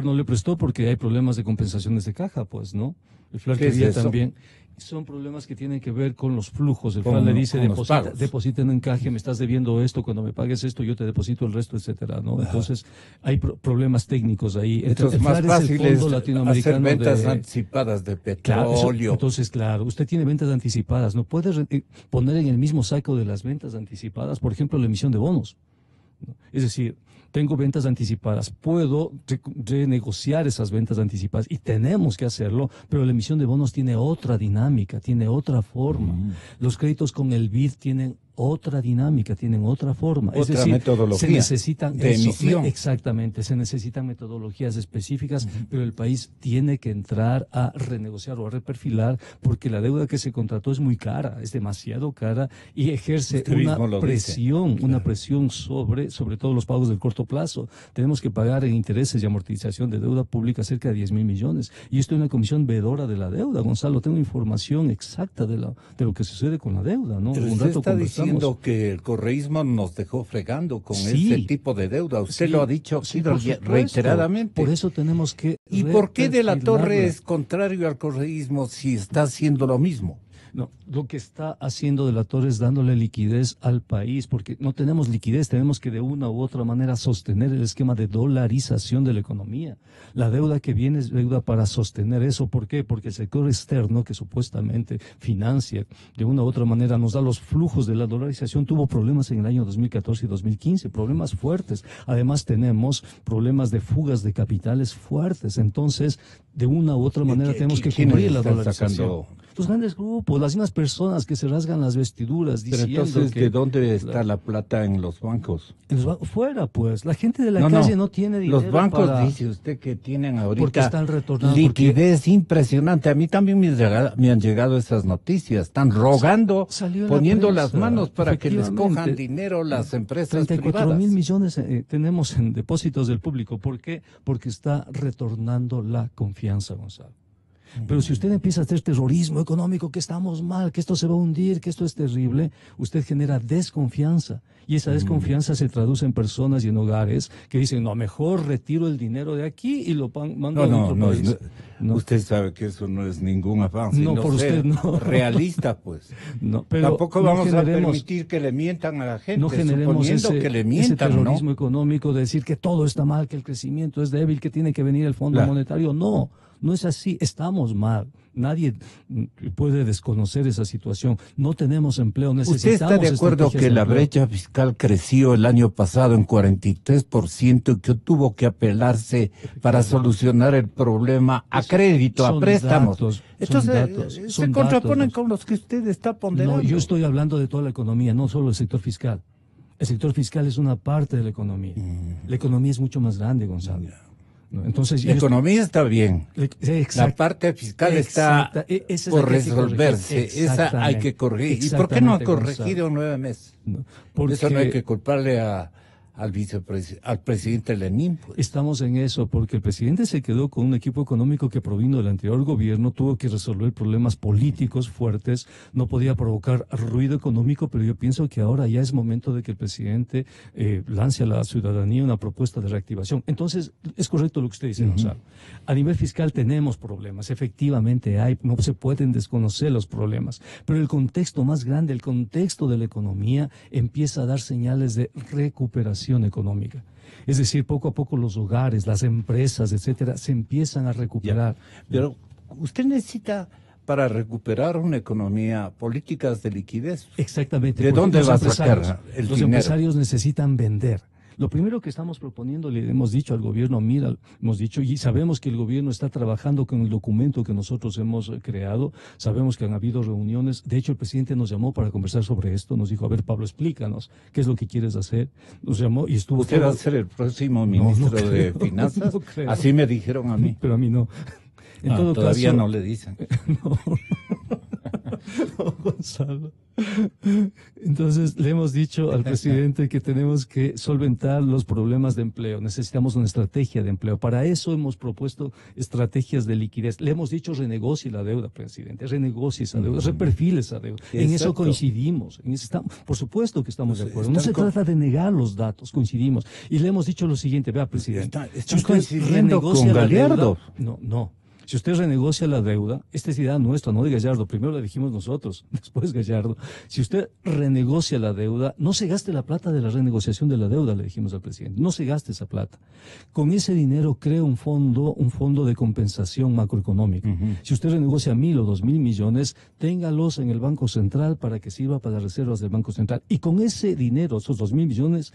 no le prestó porque hay problemas de compensaciones de caja, pues, ¿no? El FLAR quería también. Son problemas que tienen que ver con los flujos. El FLAR le dice, deposita en encaje, me estás debiendo esto, cuando me pagues esto, yo te deposito el resto, etcétera, ¿no? Entonces, hay problemas técnicos ahí. Entonces, más fácil es hacer ventas anticipadas de petróleo. Claro, entonces, claro, usted tiene ventas anticipadas. No puede poner en el mismo saco de las ventas anticipadas, por ejemplo, la emisión de bonos, ¿no? Es decir, tengo ventas anticipadas, puedo renegociar esas ventas anticipadas y tenemos que hacerlo, pero la emisión de bonos tiene otra dinámica, tiene otra forma. Los créditos con el BID tienen otra dinámica, tienen otra forma. Otra, es decir, metodología se necesitan de emisión. Exactamente, se necesitan metodologías específicas, pero el país tiene que entrar a renegociar o a reperfilar porque la deuda que se contrató es muy cara, es demasiado cara y ejerce una presión sobre todo los pagos del corto plazo. Tenemos que pagar en intereses y amortización de deuda pública cerca de 10.000 millones. Y esto es una comisión veedora de la deuda, Gonzalo. Tengo información exacta de lo que sucede con la deuda, ¿no? Pero usted está diciendo que el correísmo nos dejó fregando con ese tipo de deuda. Usted lo ha dicho reiteradamente. Por eso tenemos que... ¿Y por qué De la Torre es contrario al correísmo si está haciendo lo mismo? No, lo que está haciendo De la Torre es dándole liquidez al país, porque no tenemos liquidez, tenemos que de una u otra manera sostener el esquema de dolarización de la economía. La deuda que viene es deuda para sostener eso. ¿Por qué? Porque el sector externo, que supuestamente financia de una u otra manera, nos da los flujos de la dolarización, tuvo problemas en el año 2014 y 2015, problemas fuertes. Además tenemos problemas de fugas de capitales fuertes. Entonces, de una u otra manera tenemos que cubrir la dolarización. Los grandes grupos, las mismas personas que se rasgan las vestiduras diciendo. Pero entonces, ¿de dónde está la plata en los bancos? En los bancos, fuera, pues. La gente de la calle no tiene dinero. Los bancos, dice usted, que tienen ahorita porque están retornando, liquidez impresionante. A mí también me han llegado esas noticias. Están rogando, poniendo las manos para que les cojan dinero las empresas 34.000 millones tenemos en depósitos del público. ¿Por qué? Porque está retornando la confianza, Gonzalo. Pero si usted empieza a hacer terrorismo económico, que estamos mal, que esto se va a hundir, que esto es terrible, usted genera desconfianza. Y esa desconfianza se traduce en personas y en hogares que dicen, no, mejor retiro el dinero de aquí y lo mando a otro país. No. Usted sabe que eso no es ningún avance. No, por usted no. Realista, pues. No, pero tampoco vamos a permitir que le mientan a la gente, no generemos que le mientan, ese terrorismo económico de decir que todo está mal, que el crecimiento es débil, que tiene que venir el Fondo Monetario. No. No es así, estamos mal. Nadie puede desconocer esa situación. No tenemos empleo, necesitamos... ¿Usted está de acuerdo que la brecha fiscal creció el año pasado en 43% y que tuvo que apelarse para solucionar el problema a crédito, a préstamos? Entonces, se contraponen con los que usted está ponderando. No, yo estoy hablando de toda la economía, no solo del sector fiscal. El sector fiscal es una parte de la economía. La economía es mucho más grande, Gonzalo. No, entonces, la economía está bien, la parte fiscal está por resolverse, esa hay que corregir. ¿Y por qué no ha corregido en 9 meses? Porque eso no hay que culparle a al presidente Lenin. Pues. Estamos en eso, porque el presidente se quedó con un equipo económico que provino del anterior gobierno, tuvo que resolver problemas políticos fuertes, no podía provocar ruido económico, pero yo pienso que ahora ya es momento de que el presidente lance a la ciudadanía una propuesta de reactivación. Entonces, es correcto lo que usted dice, Gonzalo. A nivel fiscal tenemos problemas, efectivamente hay, no se pueden desconocer los problemas, pero el contexto más grande, el contexto de la economía, empieza a dar señales de recuperación económica. Es decir, poco a poco los hogares, las empresas, etcétera, se empiezan a recuperar. Ya, pero usted necesita, para recuperar una economía, políticas de liquidez. Exactamente. ¿De dónde va a sacar el dinero? Los empresarios necesitan vender. Lo primero que estamos proponiendo, le hemos dicho al gobierno, mira, hemos dicho, y sabemos que el gobierno está trabajando con el documento que nosotros hemos creado, sabemos que han habido reuniones, de hecho el presidente nos llamó para conversar sobre esto, nos dijo, a ver Pablo, explícanos, ¿qué es lo que quieres hacer? Nos llamó y estuvo... ¿Usted va a ser el próximo ministro de Finanzas? No creo. Así me dijeron a mí. Pero a mí no. En todo todavía caso, no le dicen. No, Gonzalo. Entonces le hemos dicho al presidente que tenemos que solventar los problemas de empleo. Necesitamos una estrategia de empleo. Para eso hemos propuesto estrategias de liquidez. Le hemos dicho renegocie la deuda, presidente. Renegocie esa deuda, reperfile esa deuda. En eso coincidimos. Por supuesto que estamos de acuerdo. No se trata de negar los datos, coincidimos. Y le hemos dicho lo siguiente, vea, presidente. Están coincidiendo con Gallardo. No. Si usted renegocia la deuda, esta es idea nuestra, no de Gallardo, primero la dijimos nosotros, después Gallardo. Si usted renegocia la deuda, no se gaste la plata de la renegociación de la deuda, le dijimos al presidente, no se gaste esa plata. Con ese dinero crea un fondo de compensación macroeconómica. Si usted renegocia 1.000 o 2.000 millones, téngalos en el Banco Central para que sirva para las reservas del Banco Central. Y con ese dinero, esos 2.000 millones,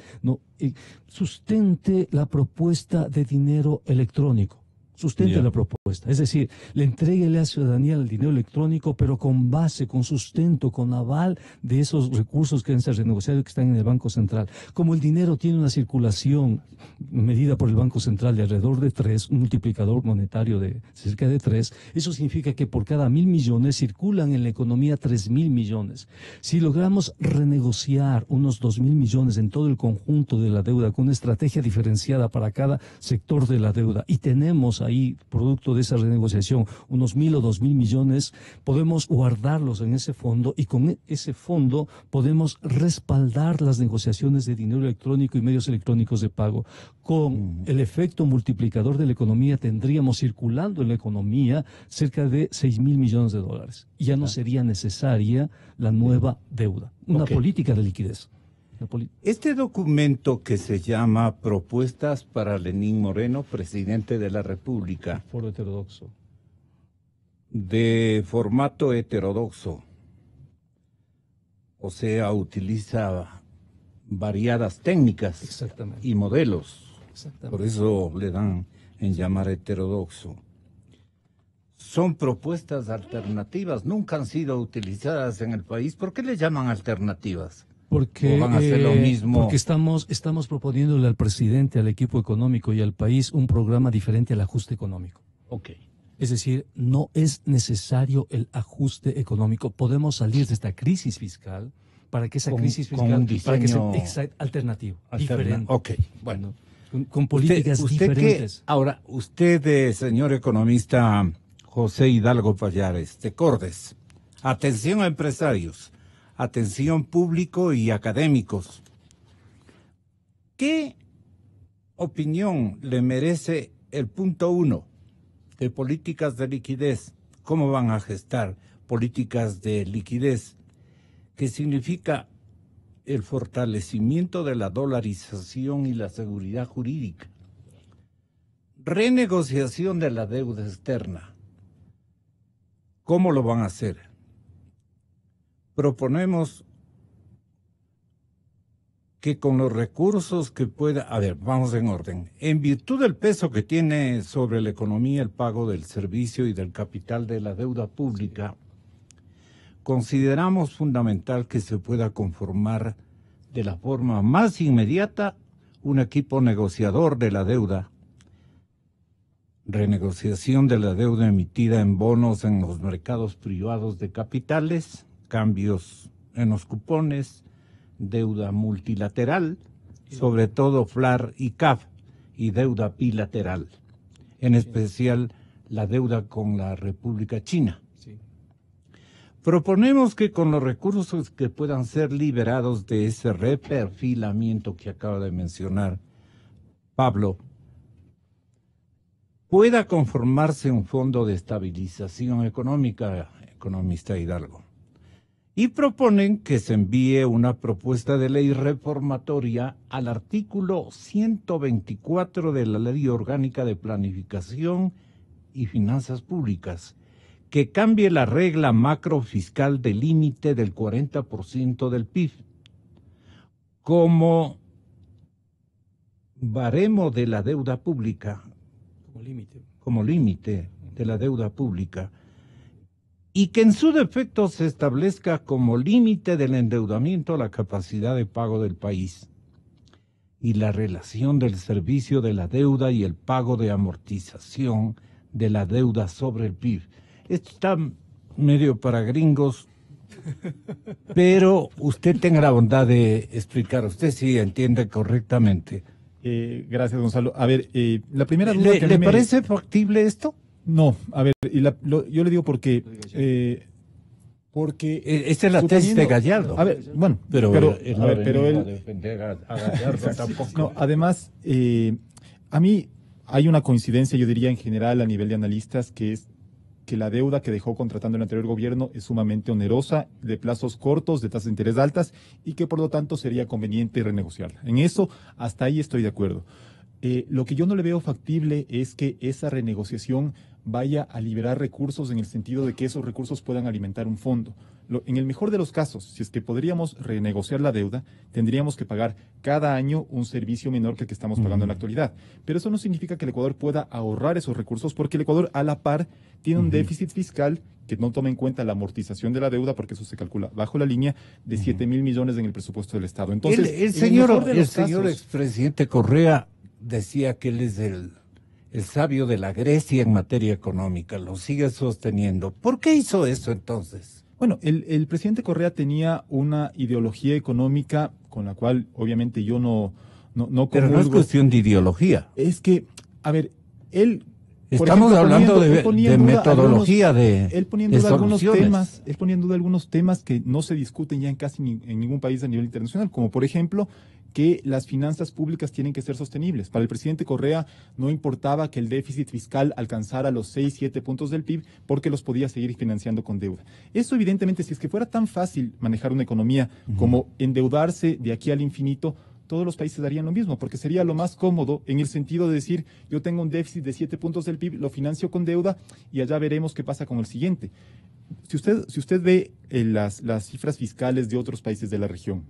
sustente la propuesta de dinero electrónico. Sustente la propuesta, es decir, le entréguele a la ciudadanía el dinero electrónico, pero con base, con sustento, con aval de esos recursos que han sido renegociados y que están en el Banco Central. Como el dinero tiene una circulación medida por el Banco Central de alrededor de 3, un multiplicador monetario de cerca de 3, eso significa que por cada 1.000 millones circulan en la economía 3.000 millones. Si logramos renegociar unos 2.000 millones en todo el conjunto de la deuda con una estrategia diferenciada para cada sector de la deuda y tenemos ahí, producto de esa renegociación, unos 1.000 o 2.000 millones, podemos guardarlos en ese fondo y con ese fondo podemos respaldar las negociaciones de dinero electrónico y medios electrónicos de pago. Con el efecto multiplicador de la economía tendríamos circulando en la economía cerca de 6.000 millones de dólares. Y ya no sería necesaria la nueva deuda, una política de liquidez. Este documento que se llama Propuestas para Lenín Moreno, presidente de la República. Foro heterodoxo. De formato heterodoxo. O sea, utiliza variadas técnicas y modelos. Por eso le dan en llamar heterodoxo. Son propuestas alternativas, nunca han sido utilizadas en el país. ¿Por qué le llaman alternativas? Porque, van a hacer lo mismo. Porque estamos proponiéndole al presidente, al equipo económico y al país un programa diferente al ajuste económico. Es decir, no es necesario el ajuste económico. Podemos salir de esta crisis fiscal para que esa crisis fiscal con un diseño alternativo, diferente. Bueno, con políticas diferentes. Ahora, usted, señor economista José Hidalgo Pallares, de Cordes, atención a empresarios. Atención público y académicos. ¿Qué opinión le merece el punto 1 de políticas de liquidez? ¿Cómo van a gestar políticas de liquidez? ¿Qué significa el fortalecimiento de la dolarización y la seguridad jurídica? Renegociación de la deuda externa. ¿Cómo lo van a hacer? Proponemos que con los recursos que pueda... A ver, vamos en orden. En virtud del peso que tiene sobre la economía el pago del servicio y del capital de la deuda pública, consideramos fundamental que se pueda conformar de la forma más inmediata un equipo negociador de la deuda, renegociación de la deuda emitida en bonos en los mercados privados de capitales, cambios en los cupones, deuda multilateral sobre todo FLAR y CAF, y deuda bilateral, en especial la deuda con la República China. Proponemos que con los recursos que puedan ser liberados de ese reperfilamiento que acaba de mencionar Pablo, pueda conformarse un fondo de estabilización económica, economista Hidalgo. Y proponen que se envíe una propuesta de ley reformatoria al artículo 124 de la Ley Orgánica de Planificación y Finanzas Públicas, que cambie la regla macrofiscal del límite del 40% del PIB como baremo de la deuda pública, como límite de la deuda pública, y que en su defecto se establezca como límite del endeudamiento la capacidad de pago del país y la relación del servicio de la deuda y el pago de amortización de la deuda sobre el PIB. Esto está medio para gringos, pero usted tenga la bondad de explicar. Usted sí entiende correctamente. Gracias, Gonzalo. A ver, la primera duda que ¿Le parece factible esto? No, a ver, yo le digo porque esta es la tesis de Gallardo. A ver, bueno, pero él defender a Gallardo tampoco. No, además, a mí hay una coincidencia, yo diría en general a nivel de analistas, que es que la deuda que dejó contratando el anterior gobierno es sumamente onerosa, de plazos cortos, de tasas de interés altas, y que por lo tanto sería conveniente renegociarla. En eso, hasta ahí estoy de acuerdo. Lo que yo no le veo factible es que esa renegociación vaya a liberar recursos en el sentido de que esos recursos puedan alimentar un fondo. En el mejor de los casos, si es que podríamos renegociar la deuda, tendríamos que pagar cada año un servicio menor que el que estamos pagando en la actualidad. Pero eso no significa que el Ecuador pueda ahorrar esos recursos, porque el Ecuador a la par tiene un déficit fiscal que no toma en cuenta la amortización de la deuda, porque eso se calcula bajo la línea de 7.000 millones en el presupuesto del Estado. Entonces, el señor expresidente Correa decía que él es el sabio de la Grecia en materia económica, lo sigue sosteniendo. ¿Por qué hizo eso entonces? Bueno, el presidente Correa tenía una ideología económica con la cual obviamente yo no comulgo. Pero no es cuestión de ideología. Es que, a ver, él... Estamos hablando de metodología, él ponía en duda algunos temas que no se discuten ya en casi en ningún país a nivel internacional, como por ejemplo que las finanzas públicas tienen que ser sostenibles. Para el presidente Correa no importaba que el déficit fiscal alcanzara los 6, 7 puntos del PIB porque los podía seguir financiando con deuda. Eso evidentemente, si es que fuera tan fácil manejar una economía como endeudarse de aquí al infinito, todos los países darían lo mismo, porque sería lo más cómodo en el sentido de decir, yo tengo un déficit de 7 puntos del PIB, lo financio con deuda y allá veremos qué pasa con el siguiente. Si usted ve las cifras fiscales de otros países de la región,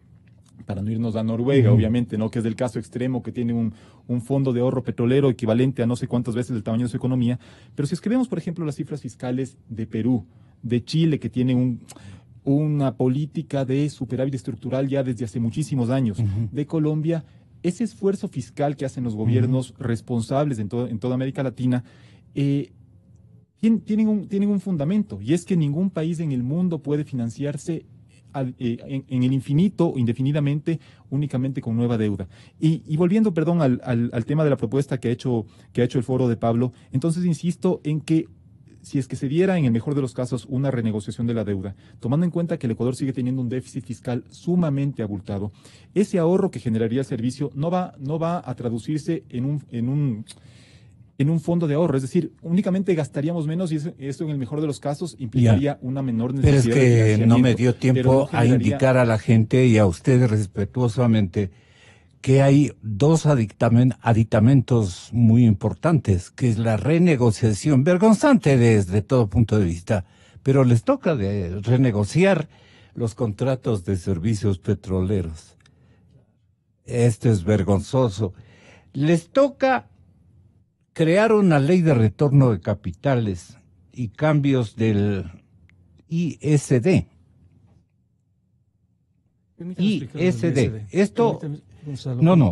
para no irnos a Noruega, obviamente, ¿no?, que es del caso extremo, que tiene un fondo de ahorro petrolero equivalente a no sé cuántas veces el tamaño de su economía, pero si es que vemos, por ejemplo, las cifras fiscales de Perú, de Chile, que tiene una política de superávit estructural ya desde hace muchísimos años, de Colombia, ese esfuerzo fiscal que hacen los gobiernos responsables en toda América Latina, tienen un fundamento, y es que ningún país en el mundo puede financiarse en el infinito, indefinidamente, únicamente con nueva deuda. Y volviendo, perdón, al tema de la propuesta que ha hecho el foro de Pablo, entonces insisto en que si es que se diera, en el mejor de los casos, una renegociación de la deuda, tomando en cuenta que el Ecuador sigue teniendo un déficit fiscal sumamente abultado, ese ahorro que generaría el servicio no va a traducirse en un fondo de ahorro, es decir, únicamente gastaríamos menos y eso en el mejor de los casos implicaría una menor necesidad. Pero es que no me dio tiempo a indicar a la gente y a ustedes respetuosamente que hay dos aditamentos muy importantes, que es la renegociación, vergonzante desde todo punto de vista, pero les toca de renegociar los contratos de servicios petroleros. Esto es vergonzoso. Les toca crear una ley de retorno de capitales y cambios del ISD. Esto,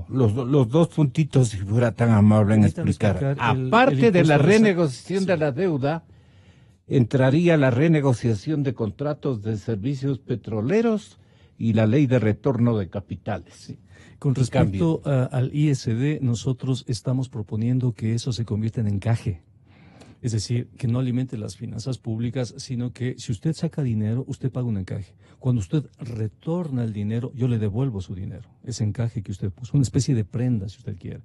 los dos puntitos, si fuera tan amable en explicar. Aparte de la renegociación de la deuda, entraría la renegociación de contratos de servicios petroleros y la ley de retorno de capitales. Sí. Con respecto al ISD, nosotros estamos proponiendo que eso se convierta en encaje. Es decir, que no alimente las finanzas públicas, sino que si usted saca dinero, usted paga un encaje. Cuando usted retorna el dinero, yo le devuelvo su dinero, ese encaje que usted puso, una especie de prenda, si usted quiere.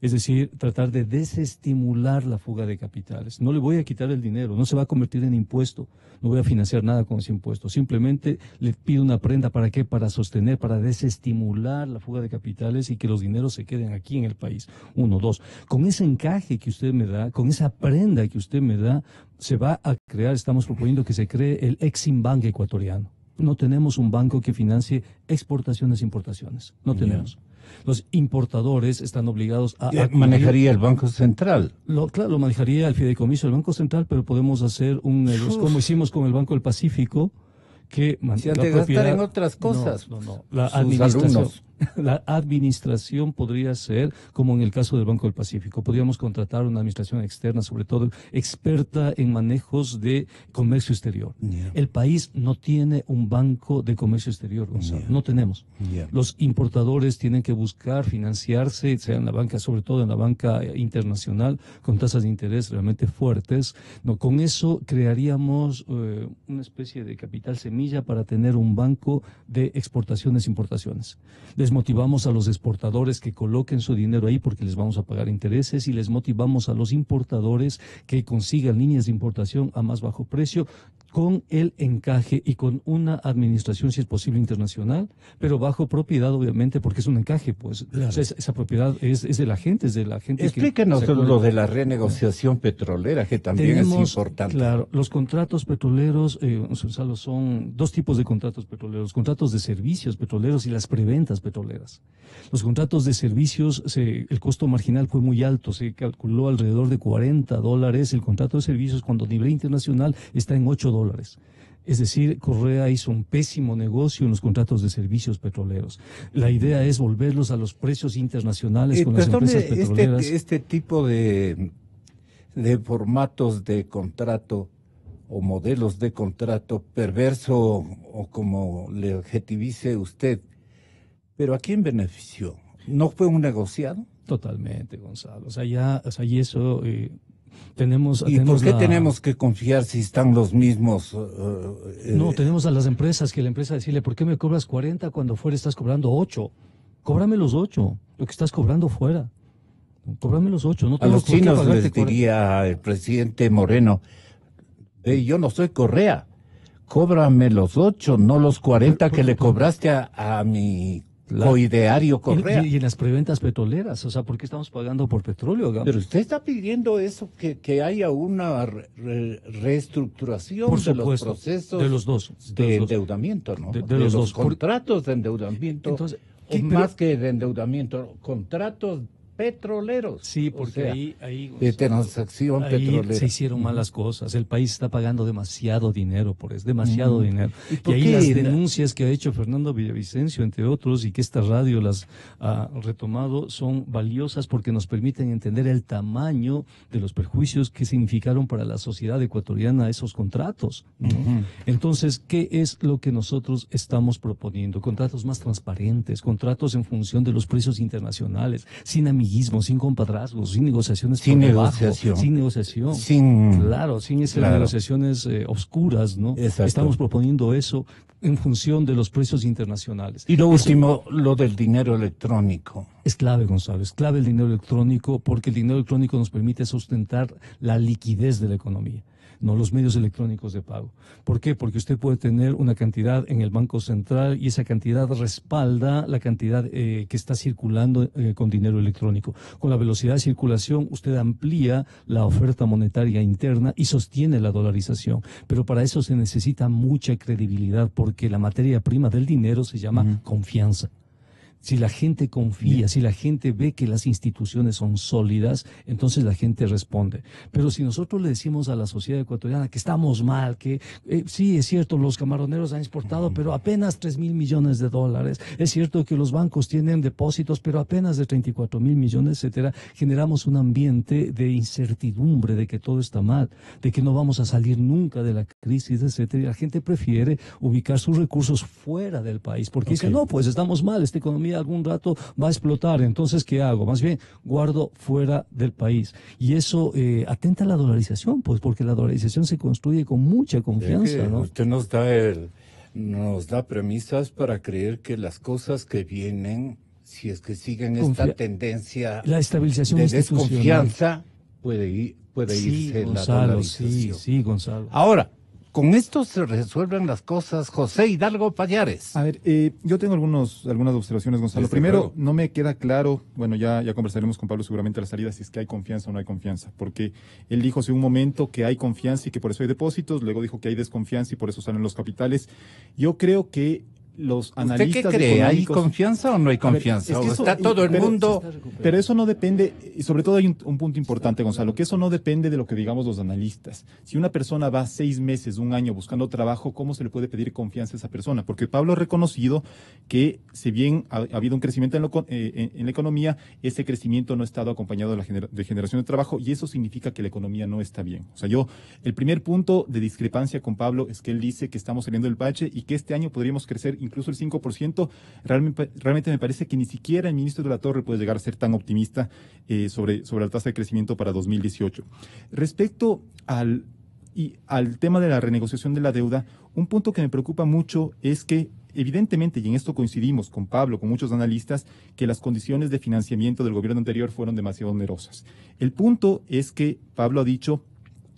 Es decir, tratar de desestimular la fuga de capitales. No le voy a quitar el dinero, no se va a convertir en impuesto, no voy a financiar nada con ese impuesto. Simplemente le pido una prenda, ¿para qué? Para sostener, para desestimular la fuga de capitales y que los dineros se queden aquí en el país. 1, 2. Con ese encaje que usted me da, con esa prenda que usted me da, se va a crear, estamos proponiendo que se cree el Eximbank ecuatoriano. No tenemos un banco que financie exportaciones e importaciones. No tenemos. Los importadores están obligados a... ¿Manejaría el Banco Central? Claro, lo manejaría el fideicomiso del Banco Central, pero podemos hacer un negocio, como hicimos con el Banco del Pacífico, que se han de gastar en otras cosas. No. La administración podría ser como en el caso del Banco del Pacífico. Podríamos contratar una administración externa, sobre todo experta en manejos de comercio exterior. El país no tiene un banco de comercio exterior, Gonzalo. No tenemos. Los importadores tienen que buscar financiarse, sea en la banca, sobre todo en la banca internacional, con tasas de interés realmente fuertes. Con eso crearíamos una especie de capital semilla para tener un banco de exportaciones e importaciones. Les motivamos a los exportadores que coloquen su dinero ahí porque les vamos a pagar intereses, y les motivamos a los importadores que consigan líneas de importación a más bajo precio, con el encaje y con una administración, si es posible, internacional, pero bajo propiedad, obviamente, porque es un encaje, pues. Claro. O sea, esa propiedad es de la gente, Explíquenos lo de la renegociación petrolera, que también es importante. Claro, los contratos petroleros, Gonzalo, son dos tipos de contratos petroleros: contratos de servicios petroleros y las preventas petroleras. Los contratos de servicios, el costo marginal fue muy alto, se calculó alrededor de $40 el contrato de servicios, cuando a nivel internacional está en $8. Es decir, Correa hizo un pésimo negocio en los contratos de servicios petroleros. La idea es volverlos a los precios internacionales con las empresas petroleras. Este tipo de formatos de contrato o modelos de contrato perverso, o como le adjetivice usted, ¿pero a quién benefició? ¿No fue un negociado? Totalmente, Gonzalo. Y eso... ¿Por qué tenemos que confiar si están los mismos? No, tenemos a las empresas, que la empresa decirle: ¿por qué me cobras 40 cuando fuera estás cobrando 8? Cóbrame los 8, lo que estás cobrando fuera. Cóbrame los 8. No a los chinos les diría el presidente Moreno: yo no soy Correa, cóbrame los 8, no los 40 que le cobraste a mi coideario Correa. Y en las preventas petroleras, o sea, ¿por qué estamos pagando por petróleo? Pero usted está pidiendo eso, que haya una reestructuración por supuesto, de los procesos de los dos, de endeudamiento, ¿no? De los dos contratos de endeudamiento. Entonces, más que de endeudamiento, contratos petroleros. Sí, porque ahí de transacción petrolera. Se hicieron malas cosas. El país está pagando demasiado dinero por eso, demasiado dinero. ¿Y ahí las denuncias que ha hecho Fernando Villavicencio, entre otros, y que esta radio las ha retomado, son valiosas porque nos permiten entender el tamaño de los perjuicios que significaron para la sociedad ecuatoriana esos contratos, ¿no? Entonces, ¿qué es lo que nosotros estamos proponiendo? Contratos más transparentes, contratos en función de los precios internacionales, sin sin compadrazgos, sin negociaciones, sin negociación, sin esas negociaciones oscuras, ¿no? Exacto. Estamos proponiendo eso en función de los precios internacionales. Y lo último, lo del dinero electrónico. Es clave, Gonzalo, es clave el dinero electrónico, porque el dinero electrónico nos permite sustentar la liquidez de la economía, no los medios electrónicos de pago. ¿Por qué? Porque usted puede tener una cantidad en el Banco Central y esa cantidad respalda la cantidad que está circulando con dinero electrónico. Con la velocidad de circulación usted amplía la oferta monetaria interna y sostiene la dolarización. Pero para eso se necesita mucha credibilidad, porque la materia prima del dinero se llama confianza. Si la gente confía, si la gente ve que las instituciones son sólidas, entonces la gente responde. Pero si nosotros le decimos a la sociedad ecuatoriana que estamos mal, que sí, es cierto, los camaroneros han exportado, pero apenas 3.000 millones de dólares. Es cierto que los bancos tienen depósitos, pero apenas de 34.000 millones, etcétera. Generamos un ambiente de incertidumbre, de que todo está mal, de que no vamos a salir nunca de la crisis, etcétera. Y la gente prefiere ubicar sus recursos fuera del país, porque dice, no, pues estamos mal, esta economía algún rato va a explotar, entonces ¿qué hago? Más bien, guardo fuera del país. Y eso atenta a la dolarización, pues, porque la dolarización se construye con mucha confianza, ¿no? Usted nos da premisas para creer que las cosas que vienen, si es que siguen esta tendencia la estabilización de desconfianza, puede irse Gonzalo, la dolarización. Sí, Gonzalo. Ahora, con esto se resuelven las cosas. José Hidalgo Pallares. A ver, yo tengo algunas observaciones, Gonzalo. Desde Primero, luego. no me queda claro, bueno, ya conversaremos con Pablo seguramente a la salida si es que hay confianza o no hay confianza, porque él dijo hace un momento que hay confianza y que por eso hay depósitos, luego dijo que hay desconfianza y por eso salen los capitales. Yo creo que los analistas ¿Usted qué cree? ¿Hay económicos- confianza o no hay confianza? A ver, ¿O es que está eso- todo el pero- mundo? Pero eso no depende, y sobre todo hay un punto importante, Gonzalo, que eso no depende de lo que digamos los analistas. Si una persona va 6 meses, un año buscando trabajo, ¿cómo se le puede pedir confianza a esa persona? Porque Pablo ha reconocido que si bien ha habido un crecimiento en la economía, ese crecimiento no ha estado acompañado de generación de trabajo y eso significa que la economía no está bien. O sea, el primer punto de discrepancia con Pablo es que él dice que estamos saliendo del bache y que este año podríamos crecer incluso el 5%. Realmente me parece que ni siquiera el ministro de la Torre puede llegar a ser tan optimista sobre la tasa de crecimiento para 2018. Respecto al tema de la renegociación de la deuda, un punto que me preocupa mucho es que evidentemente, y en esto coincidimos con Pablo, con muchos analistas, que las condiciones de financiamiento del gobierno anterior fueron demasiado onerosas. El punto es que Pablo ha dicho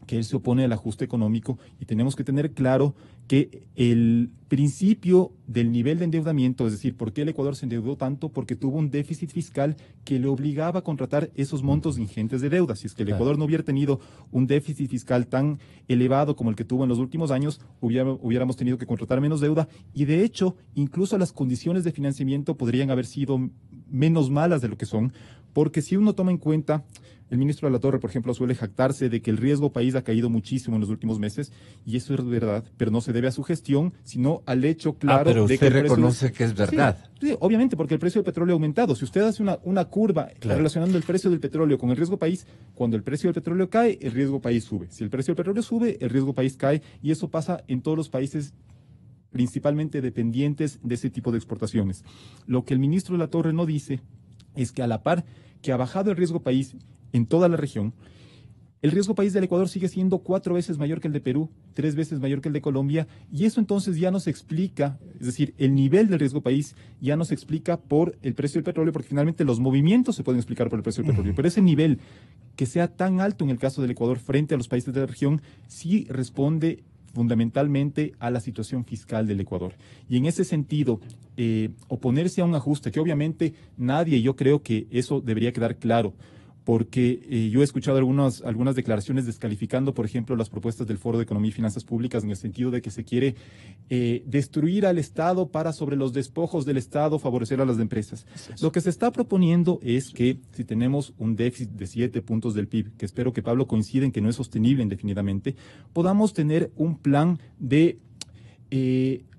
que él se opone al ajuste económico y tenemos que tener claro que el principio del nivel de endeudamiento, es decir, ¿por qué el Ecuador se endeudó tanto? Porque tuvo un déficit fiscal que le obligaba a contratar esos montos ingentes de deuda. Si es que el Ecuador no hubiera tenido un déficit fiscal tan elevado como el que tuvo en los últimos años, hubiéramos tenido que contratar menos deuda y de hecho, incluso las condiciones de financiamiento podrían haber sido menos malas de lo que son, porque si uno toma en cuenta, el ministro de la Torre, por ejemplo, suele jactarse de que el riesgo país ha caído muchísimo en los últimos meses, y eso es verdad, pero no se debe a su gestión, sino al hecho claro pero de que usted el precio reconoce que es verdad. Sí, obviamente, porque el precio del petróleo ha aumentado. Si usted hace una curva relacionando el precio del petróleo con el riesgo país, cuando el precio del petróleo cae, el riesgo país sube. Si el precio del petróleo sube, el riesgo país cae, y eso pasa en todos los países principalmente dependientes de ese tipo de exportaciones. Lo que el ministro de la Torre no dice es que a la par que ha bajado el riesgo país en toda la región, el riesgo país del Ecuador sigue siendo 4 veces mayor que el de Perú, 3 veces mayor que el de Colombia, y eso entonces ya nos explica, es decir, el nivel del riesgo país ya nos explica por el precio del petróleo, porque finalmente los movimientos se pueden explicar por el precio del petróleo, pero ese nivel que sea tan alto en el caso del Ecuador frente a los países de la región, sí responde fundamentalmente a la situación fiscal del Ecuador. Y en ese sentido, oponerse a un ajuste, que obviamente nadie, yo creo que eso debería quedar claro, porque yo he escuchado algunas declaraciones descalificando, por ejemplo, las propuestas del Foro de Economía y Finanzas Públicas en el sentido de que se quiere destruir al Estado para, sobre los despojos del Estado, favorecer a las empresas. Lo que se está proponiendo es que si tenemos un déficit de 7 puntos del PIB, que espero que Pablo coincida en que no es sostenible indefinidamente, podamos tener un plan de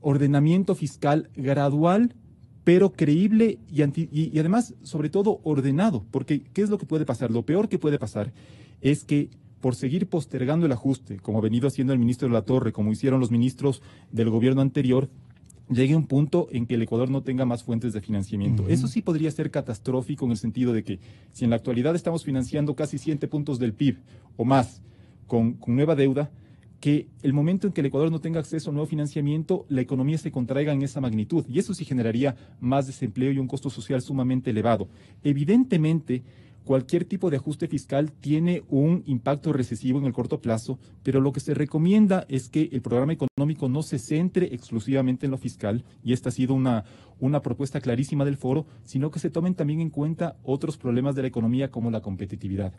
ordenamiento fiscal gradual, pero creíble y además, sobre todo, ordenado. Porque, ¿qué es lo que puede pasar? Lo peor que puede pasar es que por seguir postergando el ajuste, como ha venido haciendo el ministro de la Torre, como hicieron los ministros del gobierno anterior, llegue un punto en que el Ecuador no tenga más fuentes de financiamiento. Eso sí podría ser catastrófico en el sentido de que si en la actualidad estamos financiando casi 7 puntos del PIB o más con nueva deuda, que el momento en que el Ecuador no tenga acceso a nuevo financiamiento, la economía se contraiga en esa magnitud. Y eso sí generaría más desempleo y un costo social sumamente elevado. Evidentemente, cualquier tipo de ajuste fiscal tiene un impacto recesivo en el corto plazo, pero lo que se recomienda es que el programa económico no se centre exclusivamente en lo fiscal, y esta ha sido una propuesta clarísima del foro, sino que se tomen también en cuenta otros problemas de la economía como la competitividad.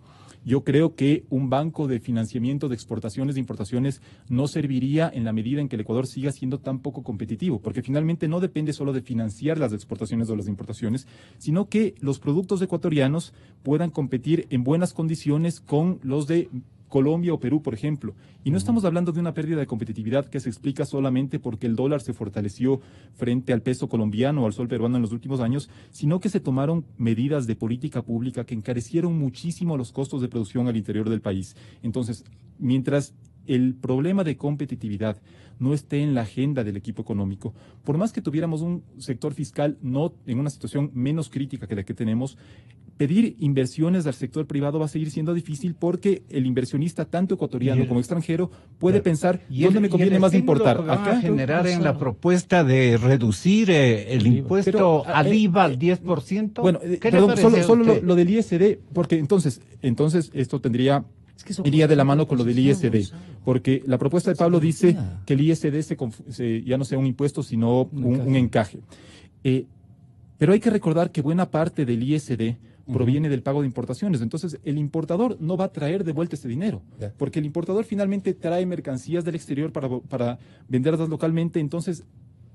Yo creo que un banco de financiamiento de exportaciones e importaciones no serviría en la medida en que el Ecuador siga siendo tan poco competitivo, porque finalmente no depende solo de financiar las exportaciones o las importaciones, sino que los productos ecuatorianos puedan competir en buenas condiciones con los de Colombia o Perú, por ejemplo. Y no estamos hablando de una pérdida de competitividad que se explica solamente porque el dólar se fortaleció frente al peso colombiano o al sol peruano en los últimos años, sino que se tomaron medidas de política pública que encarecieron muchísimo los costos de producción al interior del país. Entonces, mientras el problema de competitividad no esté en la agenda del equipo económico, por más que tuviéramos un sector fiscal no en una situación menos crítica que la que tenemos, pedir inversiones al sector privado va a seguir siendo difícil porque el inversionista, tanto ecuatoriano como extranjero, puede pensar dónde me conviene más importar. Acá generar en la propuesta de reducir el impuesto al IVA al 10%. Bueno, perdón, solo lo del ISD, porque entonces esto tendría... iría de la mano con lo del ISD, porque la propuesta de Pablo dice que el ISD ya no sea un impuesto, sino un encaje. Pero hay que recordar que buena parte del ISD proviene del pago de importaciones. Entonces, el importador no va a traer de vuelta ese dinero, porque el importador finalmente trae mercancías del exterior para venderlas localmente. Entonces,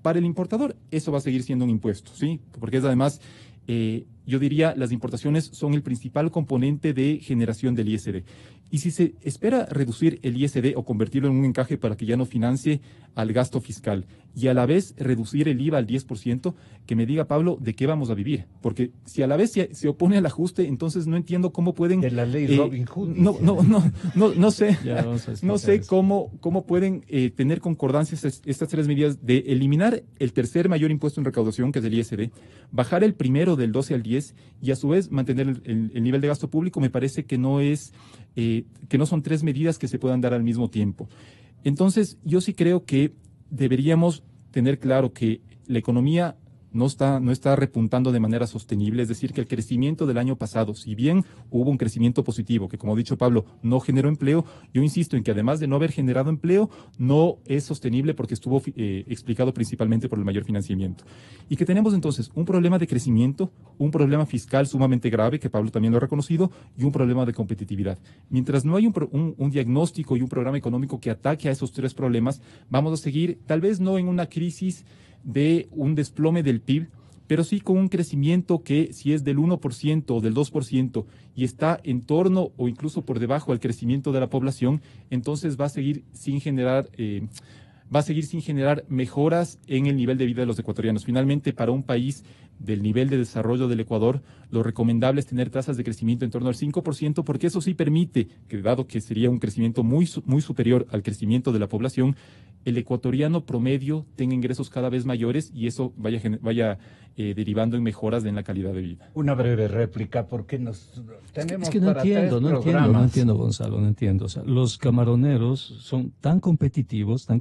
para el importador, eso va a seguir siendo un impuesto, ¿sí? Porque es además... yo diría, las importaciones son el principal componente de generación del ISD. Y si se espera reducir el ISD o convertirlo en un encaje para que ya no financie al gasto fiscal y a la vez reducir el IVA al 10%, que me diga, Pablo, ¿de qué vamos a vivir? Porque si a la vez se opone al ajuste, entonces no entiendo cómo pueden... De la ley Robin Hood. No sé cómo pueden tener concordancias estas tres medidas de eliminar el tercer mayor impuesto en recaudación, que es el ISD, bajar el primero del 12 al 10 y a su vez mantener el nivel de gasto público. Me parece que no son tres medidas que se puedan dar al mismo tiempo. Entonces, yo sí creo que deberíamos tener claro que la economía no está repuntando de manera sostenible, es decir, que el crecimiento del año pasado, si bien hubo un crecimiento positivo, que como ha dicho Pablo, no generó empleo, yo insisto en que además de no haber generado empleo, no es sostenible porque estuvo explicado principalmente por el mayor financiamiento. Y que tenemos entonces un problema de crecimiento, un problema fiscal sumamente grave, que Pablo también lo ha reconocido, y un problema de competitividad. Mientras no hay un diagnóstico y un programa económico que ataque a esos tres problemas, vamos a seguir, tal vez no en una crisis de un desplome del PIB, pero sí con un crecimiento que si es del 1% o del 2% y está en torno o incluso por debajo del crecimiento de la población, entonces va a seguir sin generar mejoras en el nivel de vida de los ecuatorianos. Finalmente, para un país del nivel de desarrollo del Ecuador, lo recomendable es tener tasas de crecimiento en torno al 5%, porque eso sí permite que, dado que sería un crecimiento muy superior al crecimiento de la población, el ecuatoriano promedio tenga ingresos cada vez mayores y eso vaya derivando en mejoras en la calidad de vida. Una breve réplica, porque tenemos es que no entiendo, Gonzalo, no entiendo. O sea, los camaroneros son tan competitivos, que en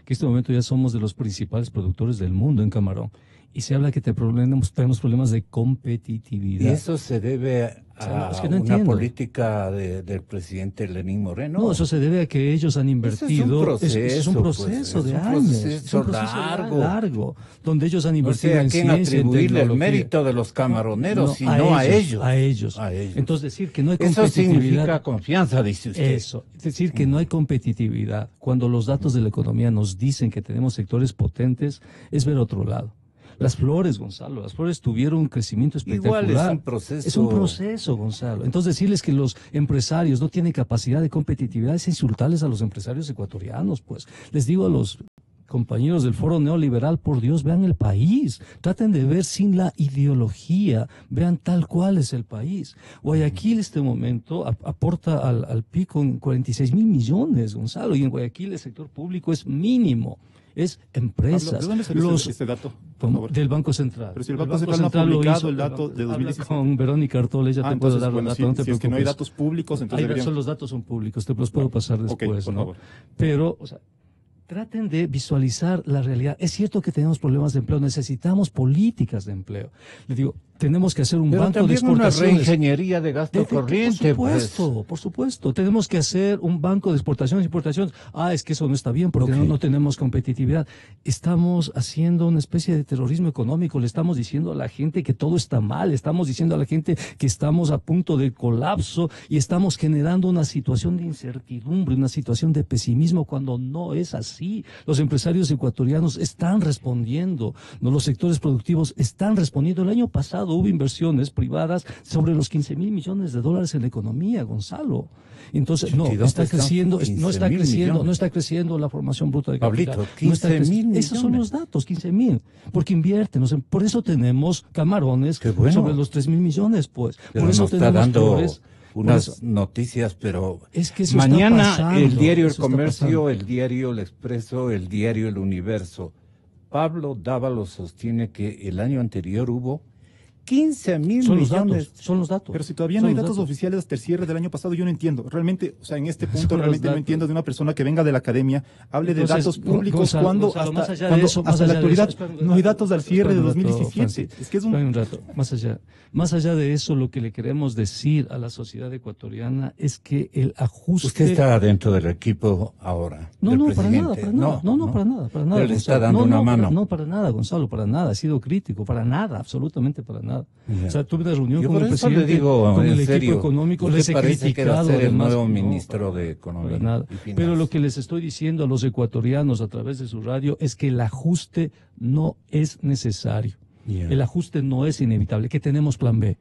este momento ya somos de los principales productores del mundo en camarón. Y se habla que tenemos problemas de competitividad. ¿Y eso se debe a una política del presidente Lenín Moreno? No, eso se debe a que ellos han invertido. Es un proceso de años. Es un proceso largo. Donde ellos han invertido en ciencia, en tecnología. Atribuirle el mérito de los camaroneros, sino a ellos. A ellos. Entonces, decir que no hay competitividad. Eso significa confianza, dice usted. Eso. Es decir, que no hay competitividad. Cuando los datos de la economía nos dicen que tenemos sectores potentes, es ver otro lado. Las flores, Gonzalo, las flores tuvieron un crecimiento espectacular. Igual es un proceso. Es un proceso, Gonzalo. Entonces, decirles que los empresarios no tienen capacidad de competitividad es insultarles a los empresarios ecuatorianos, pues. Les digo a los compañeros del Foro Neoliberal, por Dios, vean el país. Traten de ver sin la ideología. Vean tal cual es el país. Guayaquil, este momento, aporta al PIB con 46,000 millones, Gonzalo. Y en Guayaquil el sector público es mínimo. Es empresas. ¿De dónde salió este dato? Del Banco Central. Pero si el Banco Central no ha publicado el dato de 2017. Con Verónica Artola, ella te puedo dar el dato. Si es que no hay datos públicos, entonces los datos son públicos, te los puedo pasar después. Por favor. Pero, o sea, traten de visualizar la realidad. Es cierto que tenemos problemas de empleo, necesitamos políticas de empleo. Les digo, tenemos que hacer un Pero banco de también una exportaciones. reingeniería de gasto corriente. Por supuesto. Tenemos que hacer un banco de exportaciones y importaciones. Es que eso no está bien porque no tenemos competitividad. Estamos haciendo una especie de terrorismo económico. Le estamos diciendo a la gente que todo está mal. Estamos diciendo a la gente que estamos a punto de colapso y estamos generando una situación de incertidumbre, una situación de pesimismo cuando no es así. Los empresarios ecuatorianos están respondiendo, ¿no? Los sectores productivos están respondiendo. El año pasado hubo inversiones privadas sobre los 15,000 millones de dólares en la economía, Gonzalo. Entonces, no está creciendo la formación bruta de capital. Pablito, 15,000 millones. Esos son los datos, 15,000. Porque invierten, por eso tenemos Camarones sobre los 3,000 millones, pues. Pero por eso nos está tenemos dando Flores. unas noticias, pero es que eso mañana está pasando, el diario El eso está Comercio, pasando. el diario El Expreso, el diario El Universo. Pablo Dávalos sostiene que el año anterior hubo 15,000 millones. Son los datos. Pero si todavía no hay datos oficiales hasta el cierre del año pasado, yo no entiendo. Realmente, o sea, en este punto realmente no entiendo de una persona que venga de la academia, hable de datos públicos cuando hasta la actualidad no hay datos al cierre de 2017. Es que es un rato, más allá de eso, lo que le queremos decir a la sociedad ecuatoriana es que el ajuste... Usted está dentro del equipo ahora. No, para nada. Él le está dando una mano. No, para nada, Gonzalo, para nada. Ha sido crítico, para nada, absolutamente para nada. Ya. O sea, tuve una reunión con por el eso presidente, le digo, con el en serio, equipo económico, usted les he parece que va a criticado. ser el además, nuevo ministro de Economía para nada. y Finanzas. Pero lo que les estoy diciendo a los ecuatorianos a través de su radio es que el ajuste no es necesario. El ajuste no es inevitable, que tenemos plan B.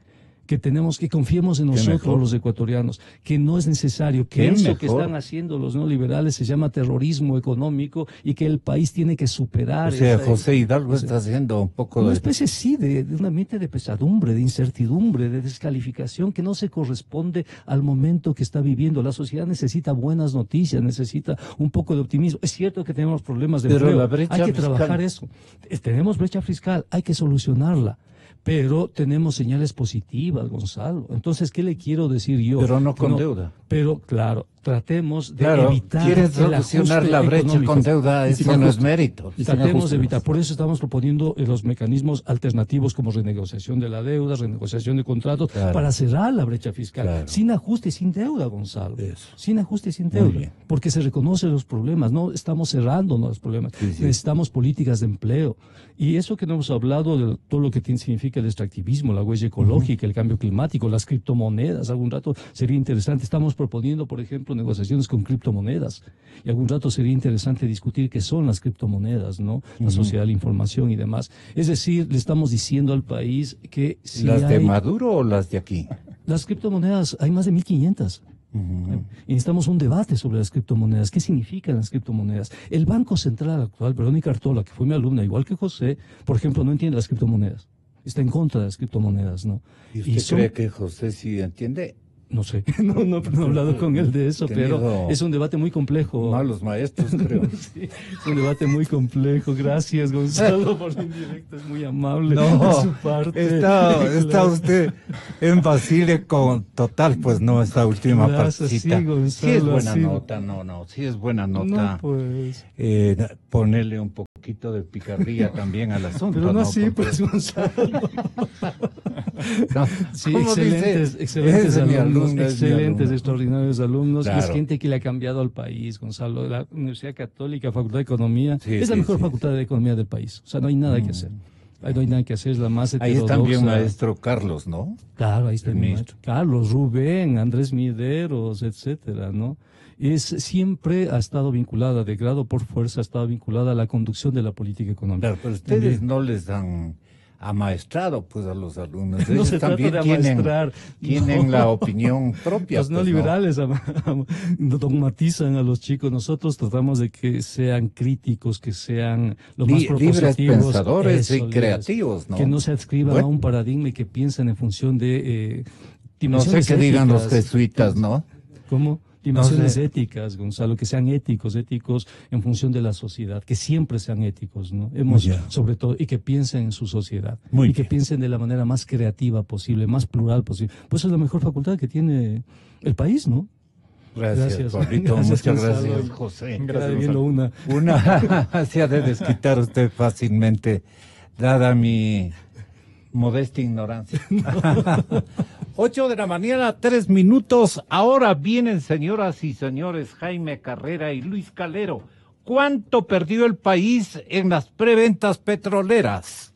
Que confiemos en nosotros los ecuatorianos, que no es necesario, que eso que están haciendo los neoliberales se llama terrorismo económico y que el país tiene que superar. O sea, José Hidalgo está haciendo un poco una especie, de un ambiente de pesadumbre, de incertidumbre, de descalificación que no se corresponde al momento que está viviendo. La sociedad necesita buenas noticias, necesita un poco de optimismo. Es cierto que tenemos problemas de empleo, hay que trabajar eso. Tenemos brecha fiscal, hay que solucionarla. Pero tenemos señales positivas, Gonzalo. Entonces, ¿qué le quiero decir yo? Pero no con deuda. Pero, claro, tratemos de evitar ¿quieres solucionar la brecha económico con deuda? Eso no es mérito. Tratemos de evitar. Por eso estamos proponiendo los mecanismos alternativos como renegociación de la deuda, renegociación de contratos, para cerrar la brecha fiscal. Sin ajuste y sin deuda, Gonzalo. Sin ajuste y sin deuda. Porque se reconocen los problemas. No estamos cerrando los problemas. Necesitamos políticas de empleo. Y eso que no hemos hablado de todo lo que significa el extractivismo, la huella ecológica, el cambio climático, las criptomonedas. Algún rato sería interesante. Estamos proponiendo, por ejemplo, negociaciones con criptomonedas. Y algún rato sería interesante discutir qué son las criptomonedas, ¿no? La sociedad de la información y demás. Es decir, le estamos diciendo al país que si ¿Las de Maduro o las de aquí? Las criptomonedas, hay más de 1,500. Y necesitamos un debate sobre las criptomonedas. ¿Qué significan las criptomonedas? El Banco Central actual, Verónica Artola, que fue mi alumna, igual que José, por ejemplo, no entiende las criptomonedas. Está en contra de las criptomonedas, ¿no? ¿Y usted cree que José sí entiende? No sé, no he hablado con él de eso, pero es un debate muy complejo. Malos maestros, creo. Sí, es un debate muy complejo. Gracias, Gonzalo, por la indirecta, es muy amable de su parte. Está usted en Basile con total, pues no, esta última partecita. Sí, Gonzalo, sí es buena nota, sí es buena nota. No, pues. Ponerle un poquito de picardía también al asunto. Pero no así, pues, Gonzalo. Sí, excelentes alumnos, extraordinarios alumnos, y es gente que le ha cambiado al país, Gonzalo. La Universidad Católica, Facultad de Economía, es la mejor facultad de economía del país. O sea, no hay nada que hacer. No hay nada que hacer, es la más heterodoxa. Ahí está también maestro Carlos, ¿no? Claro, ahí está el maestro Carlos, Rubén, Andrés Mideros, etcétera, ¿no? Siempre ha estado vinculada, de grado por fuerza, ha estado vinculada a la conducción de la política económica. Claro, pero ustedes no les dan amaestrado pues a los alumnos. No se también trata de amaestrar. Tienen la opinión propia. Los no liberales dogmatizan a los chicos. Nosotros tratamos de que sean críticos, que sean lo más propositivos. Libres pensadores y creativos, ¿no? Que no se adscriban a un paradigma y que piensen en función de no sé qué digan los jesuitas, ¿no? ¿Cómo? Dimensiones éticas, Gonzalo, que sean éticos en función de la sociedad, que siempre sean éticos, ¿no? Sobre todo, y que piensen en su sociedad, que piensen de la manera más creativa posible, más plural posible. Pues es la mejor facultad que tiene el país, ¿no? Gracias, Pablito, muchas gracias, José. Gracias, una se ha de desquitar usted fácilmente, dada mi Modesta ignorancia. 8 de la mañana, 3 minutos. Ahora vienen, señoras y señores, Jaime Carrera y Luis Calero. ¿Cuánto perdió el país en las preventas petroleras?